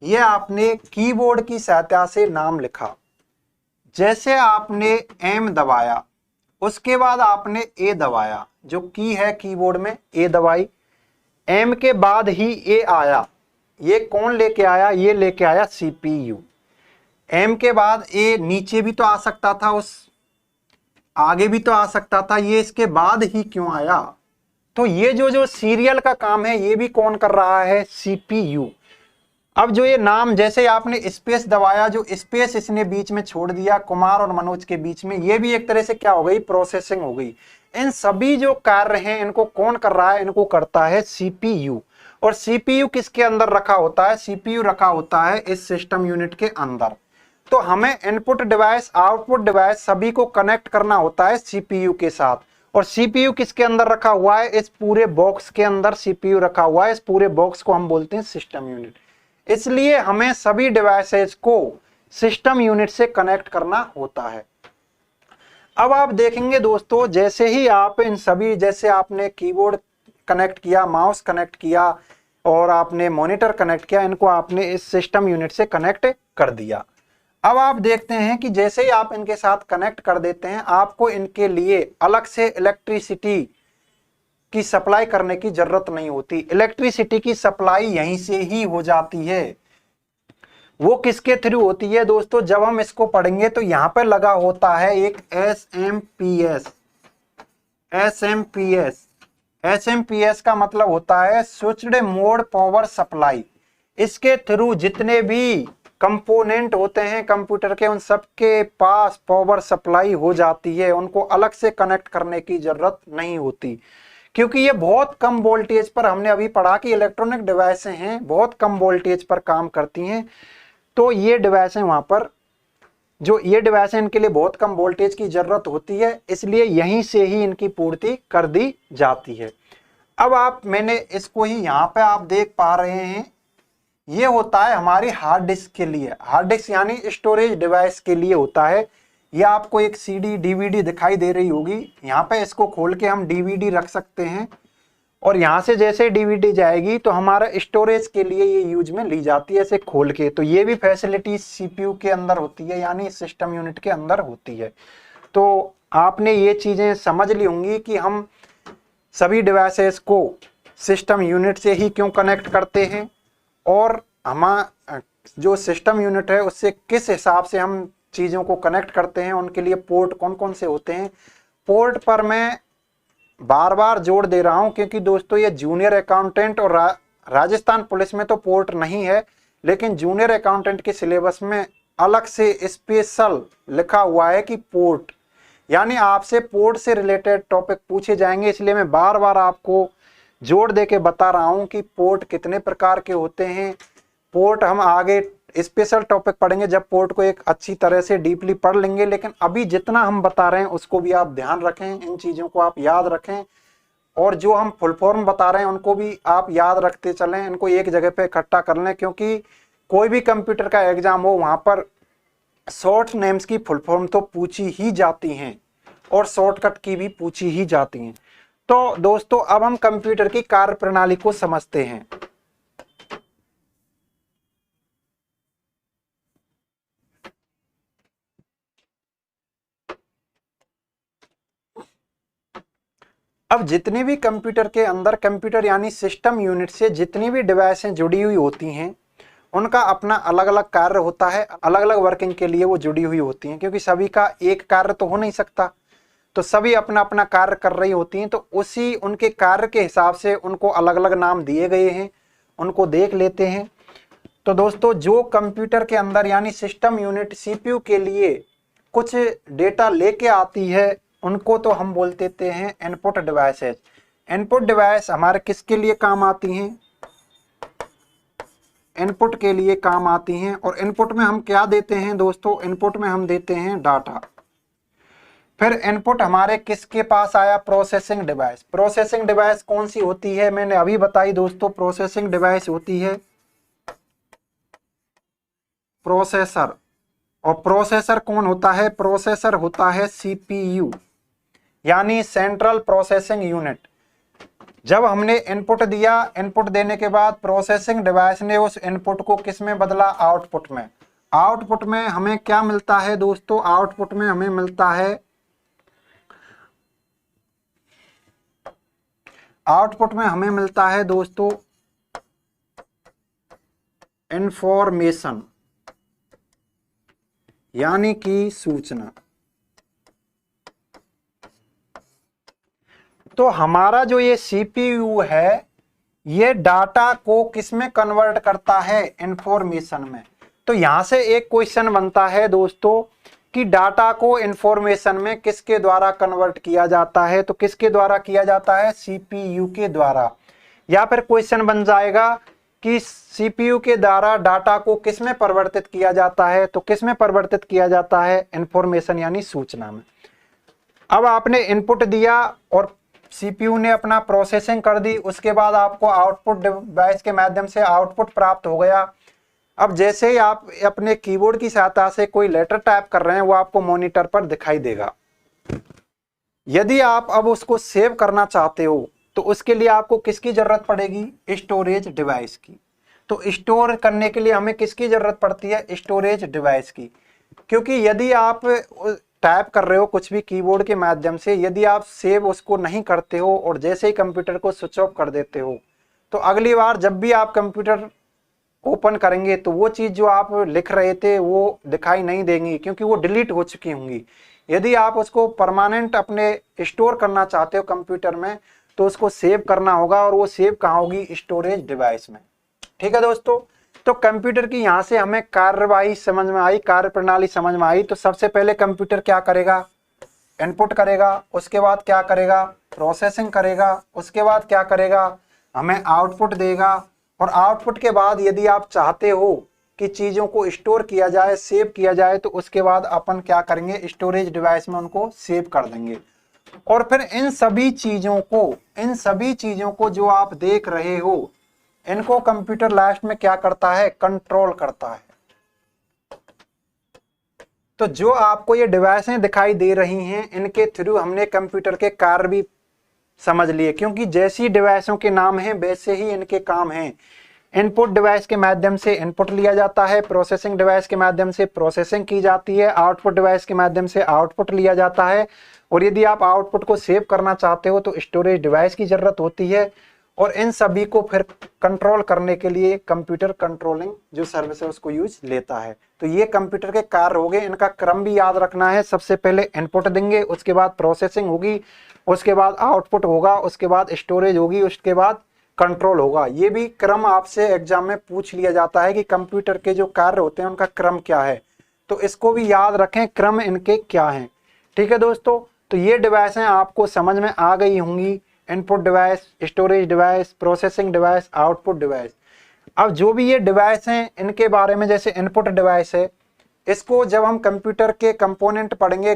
ये आपने कीबोर्ड की सहायता से नाम लिखा। जैसे आपने M दबाया, उसके बाद आपने A दबाया, जो की है कीबोर्ड में A दबाई, M के बाद ही A आया। ये कौन लेके आया? ये लेके आया सीपीयू। M के बाद A नीचे भी तो आ सकता था, उस आगे भी तो आ सकता था, ये इसके बाद ही क्यों आया? तो ये जो सीरियल का काम है ये भी कौन कर रहा है? सीपीयू। अब जो ये नाम, जैसे आपने स्पेस दबाया, जो स्पेस इसने बीच में छोड़ दिया कुमार और मनोज के बीच में, ये भी एक तरह से क्या हो गई? प्रोसेसिंग हो गई। इन सभी जो कार्य हैं इनको कौन कर रहा है? इनको करता है सीपीयू। और सीपीयू किसके अंदर रखा होता है? सीपीयू रखा होता है इस सिस्टम यूनिट के अंदर। तो हमें इनपुट डिवाइस, आउटपुट डिवाइस सभी को कनेक्ट करना होता है सीपीयू के साथ। और सीपीयू किसके अंदर रखा हुआ है? इस पूरे बॉक्स के अंदर सीपीयू रखा हुआ है। इस पूरे बॉक्स को हम बोलते हैं सिस्टम यूनिट। इसलिए हमें सभी डिवाइसेस को सिस्टम यूनिट से कनेक्ट करना होता है। अब आप देखेंगे दोस्तों, जैसे ही आप इन सभी, जैसे आपने कीबोर्ड कनेक्ट किया, माउस कनेक्ट किया और आपने मॉनिटर कनेक्ट किया, इनको आपने इस सिस्टम यूनिट से कनेक्ट कर दिया। अब आप देखते हैं कि जैसे ही आप इनके साथ कनेक्ट कर देते हैं, आपको इनके लिए अलग से इलेक्ट्रिसिटी की सप्लाई करने की जरूरत नहीं होती। इलेक्ट्रिसिटी की सप्लाई यहीं से ही हो जाती है। वो किसके थ्रू होती है दोस्तों? जब हम इसको पढ़ेंगे तो यहां पर लगा होता है एक एसएमपीएस का मतलब होता है स्विच्ड मोड पावर सप्लाई। इसके थ्रू जितने भी कंपोनेंट होते हैं कंप्यूटर के, उन सब के पास पावर सप्लाई हो जाती है। उनको अलग से कनेक्ट करने की जरूरत नहीं होती, क्योंकि ये बहुत कम वोल्टेज पर, हमने अभी पढ़ा कि इलेक्ट्रॉनिक डिवाइसें हैं, बहुत कम वोल्टेज पर काम करती हैं। तो ये डिवाइसें वहां पर, जो ये डिवाइसें, इनके लिए बहुत कम वोल्टेज की जरूरत होती है, इसलिए यहीं से ही इनकी पूर्ति कर दी जाती है। अब मैंने इसको ही यहाँ पे आप देख पा रहे हैं, ये होता है हमारी हार्ड डिस्क के लिए। हार्ड डिस्क यानी स्टोरेज डिवाइस के लिए होता है। ये आपको एक सीडी डीवीडी दिखाई दे रही होगी, यहाँ पे इसको खोल के हम डीवीडी रख सकते हैं और यहाँ से जैसे डीवीडी जाएगी तो हमारा स्टोरेज के लिए ये यूज में ली जाती है ऐसे खोल के। तो ये भी फैसिलिटी सीपीयू के अंदर होती है, यानी सिस्टम यूनिट के अंदर होती है। तो आपने ये चीज़ें समझ ली होंगी कि हम सभी डिवाइसेस को सिस्टम यूनिट से ही क्यों कनेक्ट करते हैं, और हमारा जो सिस्टम यूनिट है उससे किस हिसाब से हम चीज़ों को कनेक्ट करते हैं, उनके लिए पोर्ट कौन कौन से होते हैं। पोर्ट पर मैं बार बार जोर दे रहा हूं क्योंकि दोस्तों ये जूनियर अकाउंटेंट और राजस्थान पुलिस में तो पोर्ट नहीं है, लेकिन जूनियर अकाउंटेंट के सिलेबस में अलग से स्पेशल लिखा हुआ है कि पोर्ट, यानी आपसे पोर्ट से रिलेटेड टॉपिक पूछे जाएंगे। इसलिए मैं बार बार आपको जोर दे के बता रहा हूं कि पोर्ट कितने प्रकार के होते हैं। पोर्ट हम आगे स्पेशल टॉपिक पढ़ेंगे जब पोर्ट को एक अच्छी तरह से डीपली पढ़ लेंगे, लेकिन अभी जितना हम बता रहे हैं उसको भी आप ध्यान रखें, इन चीज़ों को आप याद रखें, और जो हम फुल फॉर्म बता रहे हैं उनको भी आप याद रखते चलें, इनको एक जगह पे इकट्ठा कर लें, क्योंकि कोई भी कंप्यूटर का एग्जाम हो वहाँ पर शॉर्ट नेम्स की फुल फॉर्म तो पूछी ही जाती हैं और शॉर्टकट की भी पूछी ही जाती हैं। तो दोस्तों अब हम कंप्यूटर की कार्य प्रणाली को समझते हैं। अब जितनी भी कंप्यूटर के अंदर, कंप्यूटर यानी सिस्टम यूनिट से जितनी भी डिवाइसें जुड़ी हुई होती हैं उनका अपना अलग अलग कार्य होता है, अलग अलग वर्किंग के लिए वो जुड़ी हुई होती हैं, क्योंकि सभी का एक कार्य तो हो नहीं सकता, तो सभी अपना अपना कार्य कर रही होती हैं। तो उसी उनके कार्य के हिसाब से उनको अलग अलग नाम दिए गए हैं, उनको देख लेते हैं। तो दोस्तों जो कंप्यूटर के अंदर यानी सिस्टम यूनिट सीपीयू के लिए कुछ डेटा लेके आती है उनको तो हम बोल देते हैं इनपुट डिवाइसेस। इनपुट डिवाइस हमारे किसके लिए काम आती हैं? इनपुट के लिए काम आती हैं। और इनपुट में हम क्या देते हैं दोस्तों? इनपुट में हम देते हैं डाटा। फिर इनपुट हमारे किसके पास आया? Processing device. प्रोसेसिंग डिवाइस कौन सी होती है? मैंने अभी बताई दोस्तों, प्रोसेसिंग डिवाइस होती है प्रोसेसर। और प्रोसेसर कौन होता है? प्रोसेसर होता है सीपीयू, यानी सेंट्रल प्रोसेसिंग यूनिट। जब हमने इनपुट दिया, इनपुट देने के बाद प्रोसेसिंग डिवाइस ने उस इनपुट को किस में बदला? आउटपुट में। आउटपुट में हमें क्या मिलता है दोस्तों? आउटपुट में हमें मिलता है, आउटपुट में हमें मिलता है दोस्तों इंफॉर्मेशन, यानी कि सूचना। तो हमारा जो ये सीपीयू है ये डाटा को किस में कन्वर्ट करता है? इंफॉर्मेशन में। तो यहां से एक क्वेश्चन बनता है दोस्तों कि डाटा को इंफॉर्मेशन में किसके द्वारा कन्वर्ट किया जाता है? तो किसके द्वारा किया जाता है? सीपीयू के द्वारा। या फिर क्वेश्चन बन जाएगा कि सीपीयू के द्वारा डाटा को किस में परिवर्तित किया जाता है? तो किस में परिवर्तित किया जाता है? इंफॉर्मेशन यानी सूचना में। अब आपने इनपुट दिया और सीपीयू ने अपना प्रोसेसिंग कर दी, उसके बाद आपको आउटपुट डिवाइस के माध्यम से आउटपुट प्राप्त हो गया। अब जैसे ही आप अपने कीबोर्ड की सहायता से कोई लेटर टाइप कर रहे हैं वो आपको मॉनिटर पर दिखाई देगा। यदि आप अब उसको सेव करना चाहते हो तो उसके लिए आपको किसकी जरूरत पड़ेगी? स्टोरेज डिवाइस की। तो स्टोर करने के लिए हमें किसकी जरूरत पड़ती है? स्टोरेज डिवाइस की। क्योंकि यदि आप टाइप कर रहे हो कुछ भी कीबोर्ड के माध्यम से, यदि आप सेव उसको नहीं करते हो और जैसे ही कंप्यूटर को स्विच ऑफ कर देते हो तो अगली बार जब भी आप कंप्यूटर ओपन करेंगे तो वो चीज़ जो आप लिख रहे थे वो दिखाई नहीं देंगी, क्योंकि वो डिलीट हो चुकी होंगी। यदि आप उसको परमानेंट अपने स्टोर करना चाहते हो कंप्यूटर में तो उसको सेव करना होगा, और वो सेव कहाँ होगी? स्टोरेज डिवाइस में। ठीक है दोस्तों, तो कंप्यूटर की यहाँ से हमें कार्यवाही समझ में आई, कार्य प्रणाली समझ में आई। तो सबसे पहले कंप्यूटर क्या करेगा? इनपुट करेगा। उसके बाद क्या करेगा? प्रोसेसिंग करेगा। उसके बाद क्या करेगा? हमें आउटपुट देगा। और आउटपुट के बाद यदि आप चाहते हो कि चीज़ों को स्टोर किया जाए, सेव किया जाए, तो उसके बाद अपन क्या करेंगे? स्टोरेज डिवाइस में उनको सेव कर देंगे। और फिर इन सभी चीज़ों को जो आप देख रहे हो इनको कंप्यूटर लास्ट में क्या करता है? कंट्रोल करता है। तो जो आपको ये डिवाइसें दिखाई दे रही हैं इनके थ्रू हमने कंप्यूटर के कार्य भी समझ लिए, क्योंकि जैसी डिवाइसों के नाम हैं वैसे ही इनके काम हैं। इनपुट डिवाइस के माध्यम से इनपुट लिया जाता है, प्रोसेसिंग डिवाइस के माध्यम से प्रोसेसिंग की जाती है, आउटपुट डिवाइस के माध्यम से आउटपुट लिया जाता है, और यदि आप आउटपुट को सेव करना चाहते हो तो स्टोरेज डिवाइस की जरूरत होती है, और इन सभी को फिर कंट्रोल करने के लिए कंप्यूटर कंट्रोलिंग जो सर्विस है उसको यूज लेता है। तो ये कंप्यूटर के कार्य हो गए, इनका क्रम भी याद रखना है। सबसे पहले इनपुट देंगे, उसके बाद प्रोसेसिंग होगी, उसके बाद आउटपुट होगा, उसके बाद स्टोरेज होगी, उसके बाद कंट्रोल होगा। ये भी क्रम आपसे एग्जाम में पूछ लिया जाता है कि कंप्यूटर के जो कार्य होते हैं उनका क्रम क्या है, तो इसको भी याद रखें, क्रम इनके क्या हैं। ठीक है दोस्तों, तो ये डिवाइसें आपको समझ में आ गई होंगी, input device, storage device, processing device, output device. अब जो भी ये डिवाइस हैं इनके बारे में, जैसे इनपुट डिवाइस है, इसको जब हम कंप्यूटर के कंपोनेंट पढ़ेंगे,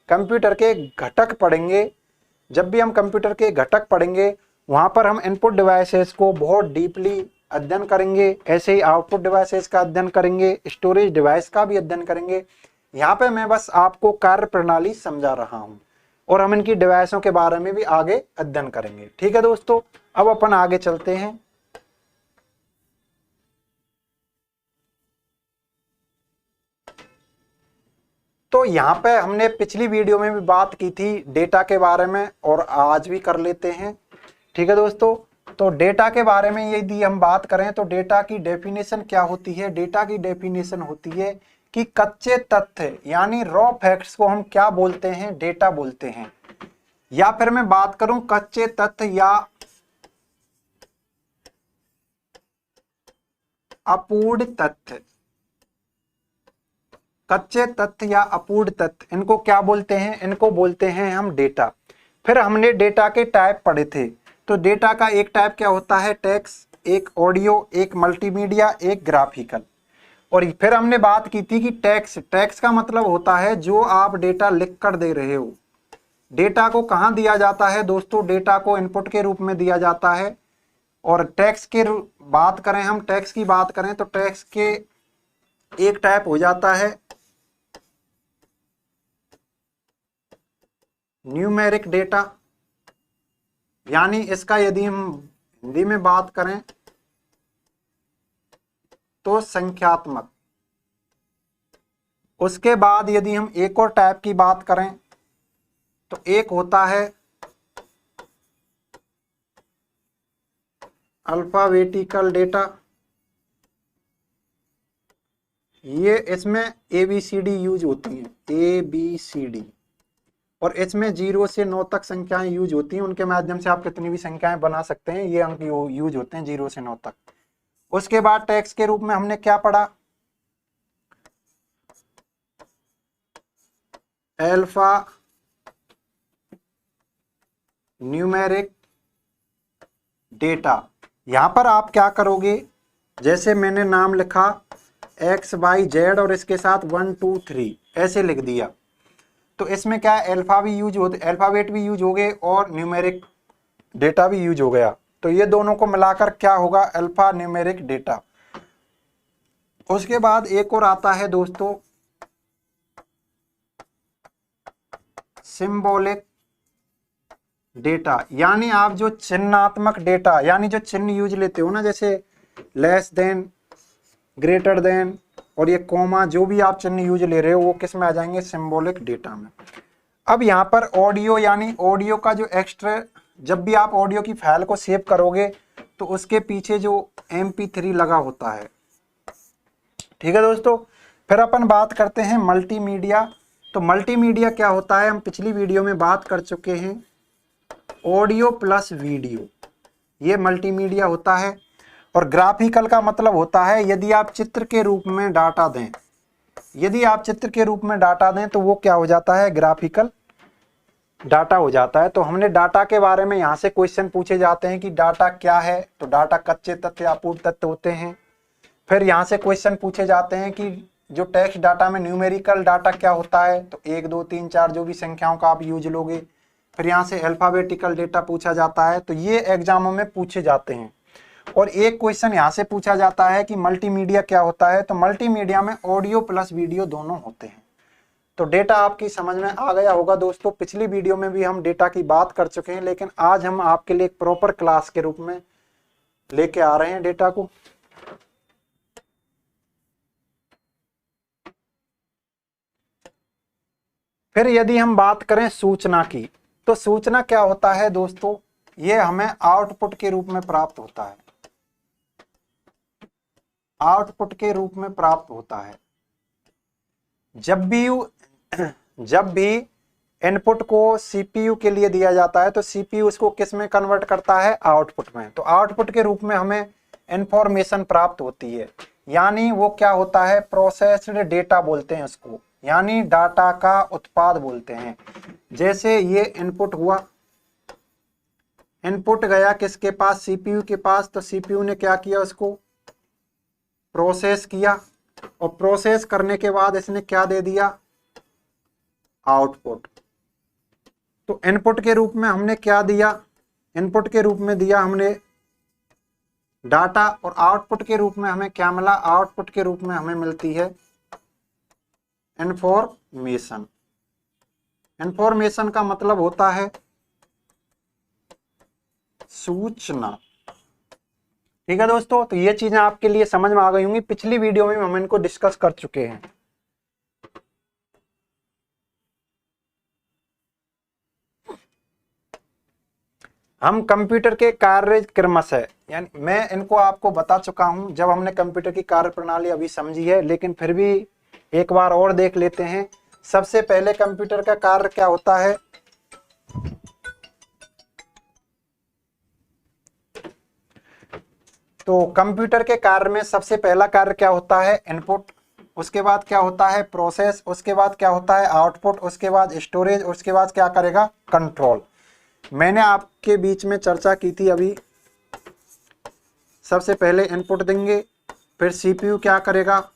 कंप्यूटर के घटक पढ़ेंगे, जब भी हम कंप्यूटर के घटक पढ़ेंगे वहां पर हम इनपुट डिवाइसेस को बहुत डीपली अध्ययन करेंगे, ऐसे ही आउटपुट डिवाइसेस का अध्ययन करेंगे, स्टोरेज डिवाइस का भी अध्ययन करेंगे। यहाँ पे मैं बस आपको कार्य प्रणाली समझा रहा हूँ, और हम इनकी डिवाइसों के बारे में भी आगे अध्ययन करेंगे। ठीक है दोस्तों, अब अपन आगे चलते हैं। तो यहाँ पे हमने पिछली वीडियो में भी बात की थी डेटा के बारे में, और आज भी कर लेते हैं। ठीक है दोस्तों, तो डेटा के बारे में यदि हम बात करें तो डेटा की डेफिनेशन क्या होती है? डेटा की डेफिनेशन होती है कि कच्चे तथ्य यानी रॉ फैक्ट्स को हम क्या बोलते हैं? डेटा बोलते हैं। या फिर मैं बात करूं कच्चे तथ्य या अपूर्ण तथ्य, कच्चे तथ्य या अपूर्ण तथ्य, इनको क्या बोलते हैं? इनको बोलते हैं हम डेटा। फिर हमने डेटा के टाइप पढ़े थे, तो डेटा का एक टाइप क्या होता है? टेक्स्ट, एक ऑडियो, एक मल्टीमीडिया, एक ग्राफिकल। और फिर हमने बात की थी कि टेक्स्ट का मतलब होता है जो आप डेटा लिख कर दे रहे हो। डेटा को कहाँ दिया जाता है दोस्तों? डेटा को इनपुट के रूप में दिया जाता है। और टेक्स्ट की बात करें, हम टेक्स्ट की बात करें तो टेक्स्ट के एक टाइप हो जाता है न्यूमेरिक डेटा, यानी इसका यदि हम हिंदी में बात करें तो संख्यात्मक। उसके बाद यदि हम एक और टाइप की बात करें तो एक होता है अल्फाबेटिकल डेटा। ये इसमें ABCD यूज होती हैं, ABCD, और इसमें 0 से 9 तक संख्याएं यूज होती हैं। उनके माध्यम से आप कितनी भी संख्याएं बना सकते हैं, ये अंक यूज होते हैं 0 से 9 तक। उसके बाद टेक्स्ट के रूप में हमने क्या पढ़ा? Alpha numeric data. यहां पर आप क्या करोगे? जैसे मैंने नाम लिखा XYZ और इसके साथ 1 2 3 ऐसे लिख दिया, तो इसमें क्या है? अल्फाबेट भी यूज हो गए और न्यूमेरिक डेटा भी यूज हो गया। तो ये दोनों को मिलाकर क्या होगा? Alpha numeric data. उसके बाद एक और आता है दोस्तों सिंबॉलिक डेटा, यानी आप जो चिन्हात्मक डेटा, यानी जो चिन्ह यूज लेते हो ना, जैसे लेस देन, ग्रेटर देन और ये कोमा, जो भी आप चिन्ह यूज ले रहे हो वो किस में आ जाएंगे? सिंबॉलिक डेटा में। अब यहाँ पर ऑडियो, यानी ऑडियो का जो एक्स्ट्रा, जब भी आप ऑडियो की फाइल को सेव करोगे तो उसके पीछे जो MP3 लगा होता है। ठीक है दोस्तों, फिर अपन बात करते हैं मल्टीमीडिया। तो मल्टीमीडिया क्या होता है? हम पिछली वीडियो में बात कर चुके हैं, ऑडियो प्लस वीडियो, ये मल्टीमीडिया होता है। और ग्राफिकल का मतलब होता है यदि आप चित्र के रूप में डाटा दें, यदि आप चित्र के रूप में डाटा दें तो वो क्या हो जाता है? ग्राफिकल डाटा हो जाता है। तो हमने डाटा के बारे में, यहाँ से क्वेश्चन पूछे जाते हैं कि डाटा क्या है, तो डाटा कच्चे तथ्य अपूर्ण तथ्य होते हैं। फिर यहाँ से क्वेश्चन पूछे जाते हैं कि जो टेक्स्ट डाटा में न्यूमेरिकल डाटा क्या होता है, तो 1 2 3 4 जो भी संख्याओं का आप यूज लोगे। फिर यहाँ से अल्फाबेटिकल डेटा पूछा जाता है, तो ये एग्जामों में पूछे जाते हैं। और एक क्वेश्चन यहाँ से पूछा जाता है कि मल्टीमीडिया क्या होता है, तो मल्टीमीडिया में ऑडियो प्लस वीडियो दोनों होते हैं। तो डेटा आपकी समझ में आ गया होगा दोस्तों। पिछली वीडियो में भी हम डेटा की बात कर चुके हैं, लेकिन आज हम आपके लिए एक प्रॉपर क्लास के रूप में लेके आ रहे हैं डेटा को। फिर यदि हम बात करें सूचना की, तो सूचना क्या होता है दोस्तों, ये हमें आउटपुट के रूप में प्राप्त होता है, आउटपुट के रूप में प्राप्त होता है। जब भी इनपुट को सीपीयू के लिए दिया जाता है तो सीपीयू उसको किस में कन्वर्ट करता है, आउटपुट में। तो आउटपुट के रूप में हमें इंफॉर्मेशन प्राप्त होती है, यानी वो क्या होता है, प्रोसेस्ड डेटा बोलते हैं उसको, यानी डाटा का उत्पाद बोलते हैं। जैसे ये इनपुट हुआ, इनपुट गया किसके पास, सीपीयू के पास, तो सीपीयू ने क्या किया, उसको प्रोसेस किया, और प्रोसेस करने के बाद इसने क्या दे दिया, आउटपुट। तो इनपुट के रूप में हमने क्या दिया, इनपुट के रूप में दिया हमने डाटा, और आउटपुट के रूप में हमें क्या मिला, आउटपुट के रूप में हमें मिलती है इंफॉर्मेशन। इंफॉर्मेशन का मतलब होता है सूचना। ठीक है दोस्तों, तो ये चीजें आपके लिए समझ में आ गई होंगी। पिछली वीडियो में हम इनको डिस्कस कर चुके हैं। हम कंप्यूटर के कार्य क्रमश है, यानी मैं इनको आपको बता चुका हूं जब हमने कंप्यूटर की कार्य प्रणाली अभी समझी है, लेकिन फिर भी एक बार और देख लेते हैं। सबसे पहले कंप्यूटर का कार्य क्या होता है, तो कंप्यूटर के कार्य में सबसे पहला कार्य क्या होता है, इनपुट, उसके बाद क्या होता है, प्रोसेस, उसके बाद क्या होता है, आउटपुट, उसके बाद स्टोरेज, उसके बाद क्या करेगा, कंट्रोल। मैंने आपके बीच में चर्चा की थी अभी। सबसे पहले इनपुट देंगे, फिर सीपीयू क्या करेगा,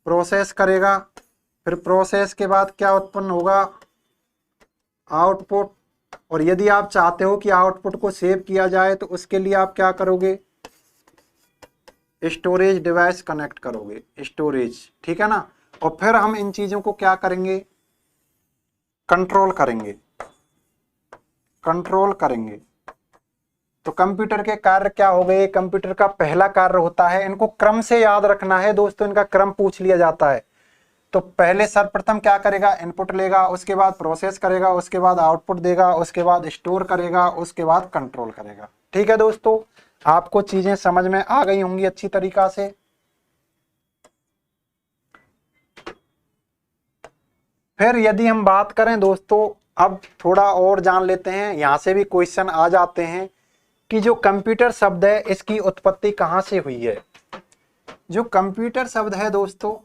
प्रोसेस करेगा, फिर प्रोसेस के बाद क्या उत्पन्न होगा, आउटपुट। और यदि आप चाहते हो कि आउटपुट को सेव किया जाए तो उसके लिए आप क्या करोगे, स्टोरेज डिवाइस कनेक्ट करोगे, स्टोरेज, ठीक है ना। और फिर हम इन चीजों को क्या करेंगे, कंट्रोल करेंगे, कंट्रोल करेंगे। तो कंप्यूटर के कार्य क्या हो गए, कंप्यूटर का पहला कार्य होता है, इनको क्रम से याद रखना है दोस्तों, इनका क्रम पूछ लिया जाता है। तो पहले सर्वप्रथम क्या करेगा, इनपुट लेगा, उसके बाद प्रोसेस करेगा, उसके बाद आउटपुट देगा, उसके बाद स्टोर करेगा, उसके बाद कंट्रोल करेगा। ठीक है दोस्तों, आपको चीजें समझ में आ गई होंगी अच्छी तरीका से। फिर यदि हम बात करें दोस्तों, अब थोड़ा और जान लेते हैं, यहां से भी क्वेश्चन आ जाते हैं कि जो कंप्यूटर शब्द है इसकी उत्पत्ति कहां से हुई है। जो कंप्यूटर शब्द है दोस्तों,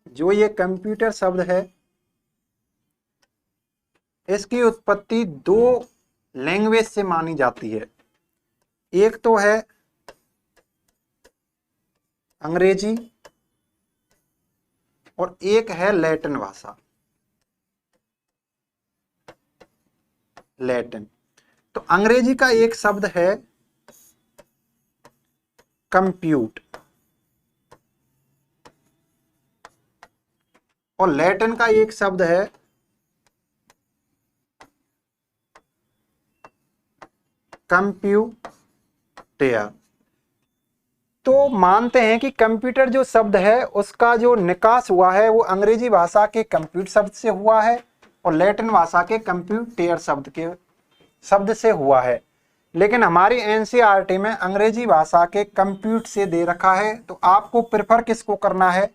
जो ये कंप्यूटर शब्द है इसकी उत्पत्ति दो लैंग्वेज से मानी जाती है। एक तो है अंग्रेजी और एक है लैटिन भाषा, लैटिन। तो अंग्रेजी का एक शब्द है कंप्यूट, और लैटिन का एक शब्द है कंप्यूटर। तो मानते हैं कि कंप्यूटर जो शब्द है उसका जो निकास हुआ है वो अंग्रेजी भाषा के कंप्यूट शब्द से हुआ है और लैटिन भाषा के कंप्यूटर शब्द से हुआ है। लेकिन हमारी एनसीईआरटी में अंग्रेजी भाषा के कंप्यूट से दे रखा है, तो आपको प्रेफर किसको करना है,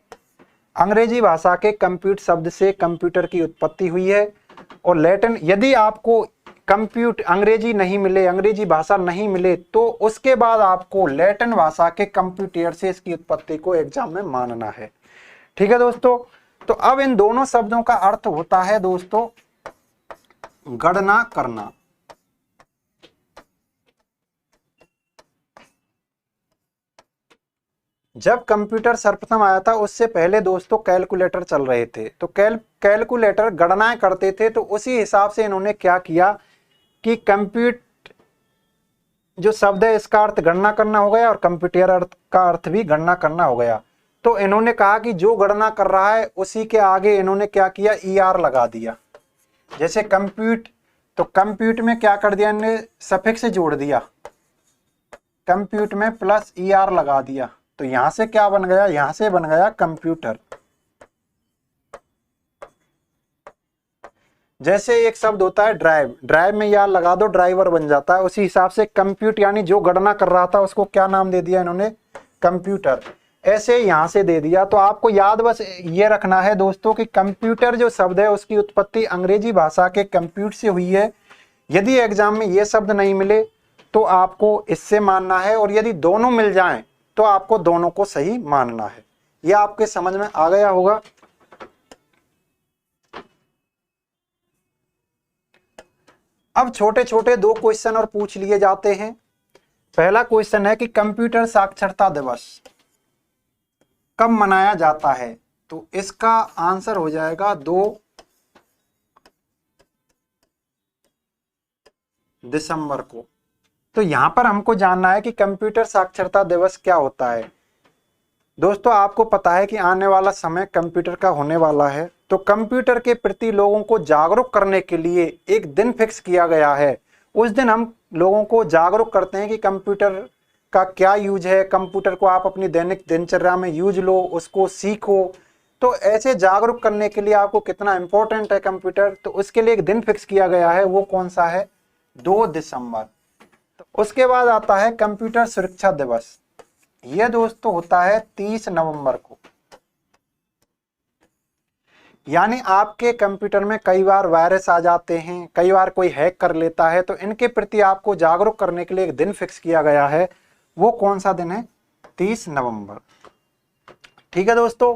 अंग्रेजी भाषा के कंप्यूट शब्द से कंप्यूटर की उत्पत्ति हुई है। और लैटिन, यदि आपको कंप्यूट अंग्रेजी नहीं मिले, अंग्रेजी भाषा नहीं मिले, तो उसके बाद आपको लैटिन भाषा के कंप्यूटर से इसकी उत्पत्ति को एग्जाम में मानना है। ठीक है दोस्तों, तो अब इन दोनों शब्दों का अर्थ होता है दोस्तों गणना करना। जब कंप्यूटर सर्वप्रथम आया था उससे पहले दोस्तों कैलकुलेटर चल रहे थे, तो कैलकुलेटर गणनाएं करते थे। तो उसी हिसाब से इन्होंने क्या किया कि कंप्यूट जो शब्द है इसका अर्थ गणना करना हो गया और कंप्यूटर अर्थ का अर्थ भी गणना करना हो गया। तो इन्होंने कहा कि जो गणना कर रहा है उसी के आगे इन्होंने क्या किया, ER लगा दिया। जैसे कंप्यूट, तो कंप्यूट में क्या कर दिया, इन्होंने सफिक्स जोड़ दिया, कंप्यूट में प्लस ER लगा दिया। तो यहां से क्या बन गया, यहां से बन गया कंप्यूटर। जैसे एक शब्द होता है ड्राइव, ड्राइव में ER लगा दो, ड्राइवर बन जाता है। उसी हिसाब से कंप्यूट यानी जो गणना कर रहा था उसको क्या नाम दे दिया इन्होंने, कंप्यूटर। ऐसे यहां से दे दिया। तो आपको याद बस ये रखना है दोस्तों कि कंप्यूटर जो शब्द है उसकी उत्पत्ति अंग्रेजी भाषा के कंप्यूट से हुई है। यदि एग्जाम में ये शब्द नहीं मिले तो आपको इससे मानना है, और यदि दोनों मिल जाएं तो आपको दोनों को सही मानना है। यह आपके समझ में आ गया होगा। अब छोटे छोटे 2 क्वेश्चन और पूछ लिए जाते हैं। पहला क्वेश्चन है कि कंप्यूटर साक्षरता दिवस कब मनाया जाता है। तो इसका आंसर हो जाएगा 2 दिसंबर को। तो यहां पर हमको जानना है कि कंप्यूटर साक्षरता दिवस क्या होता है। दोस्तों आपको पता है कि आने वाला समय कंप्यूटर का होने वाला है, तो कंप्यूटर के प्रति लोगों को जागरूक करने के लिए एक दिन फिक्स किया गया है। उस दिन हम लोगों को जागरूक करते हैं कि कंप्यूटर का क्या यूज है, कंप्यूटर को आप अपनी दैनिक दिनचर्या में यूज लो, उसको सीखो। तो ऐसे जागरूक करने के लिए आपको कितना इंपॉर्टेंट है कंप्यूटर, तो उसके लिए एक दिन फिक्स किया गया है। वो कौन सा है, 2 दिसंबर। तो उसके बाद आता है कंप्यूटर सुरक्षा दिवस। यह दोस्तों होता है 30 नवंबर को। यानी आपके कंप्यूटर में कई बार वायरस आ जाते हैं, कई बार कोई हैक कर लेता है, तो इनके प्रति आपको जागरूक करने के लिए एक दिन फिक्स किया गया है। वो कौन सा दिन है, 30 नवंबर। ठीक है दोस्तों,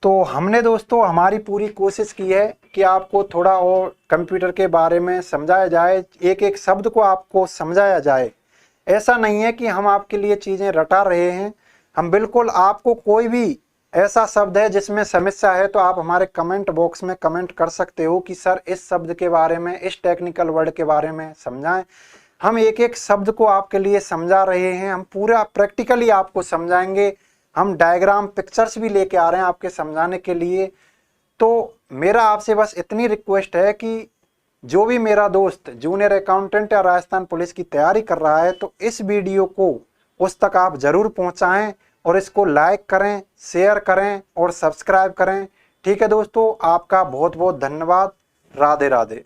तो हमने दोस्तों हमारी पूरी कोशिश की है कि आपको थोड़ा और कंप्यूटर के बारे में समझाया जाए, एक एक शब्द को आपको समझाया जाए। ऐसा नहीं है कि हम आपके लिए चीज़ें रटा रहे हैं। हम बिल्कुल आपको कोई भी ऐसा शब्द है जिसमें समस्या है तो आप हमारे कमेंट बॉक्स में कमेंट कर सकते हो कि सर इस शब्द के बारे में, इस टेक्निकल वर्ड के बारे में समझाएं। हम एक एक शब्द को आपके लिए समझा रहे हैं, हम पूरा प्रैक्टिकली आपको समझाएंगे। हम डायग्राम, पिक्चर्स भी लेके आ रहे हैं आपके समझाने के लिए। तो मेरा आपसे बस इतनी रिक्वेस्ट है कि जो भी मेरा दोस्त जूनियर अकाउंटेंट या राजस्थान पुलिस की तैयारी कर रहा है तो इस वीडियो को उस तक आप ज़रूर पहुंचाएं और इसको लाइक करें, शेयर करें और सब्सक्राइब करें। ठीक है दोस्तों, आपका बहुत बहुत धन्यवाद। राधे राधे।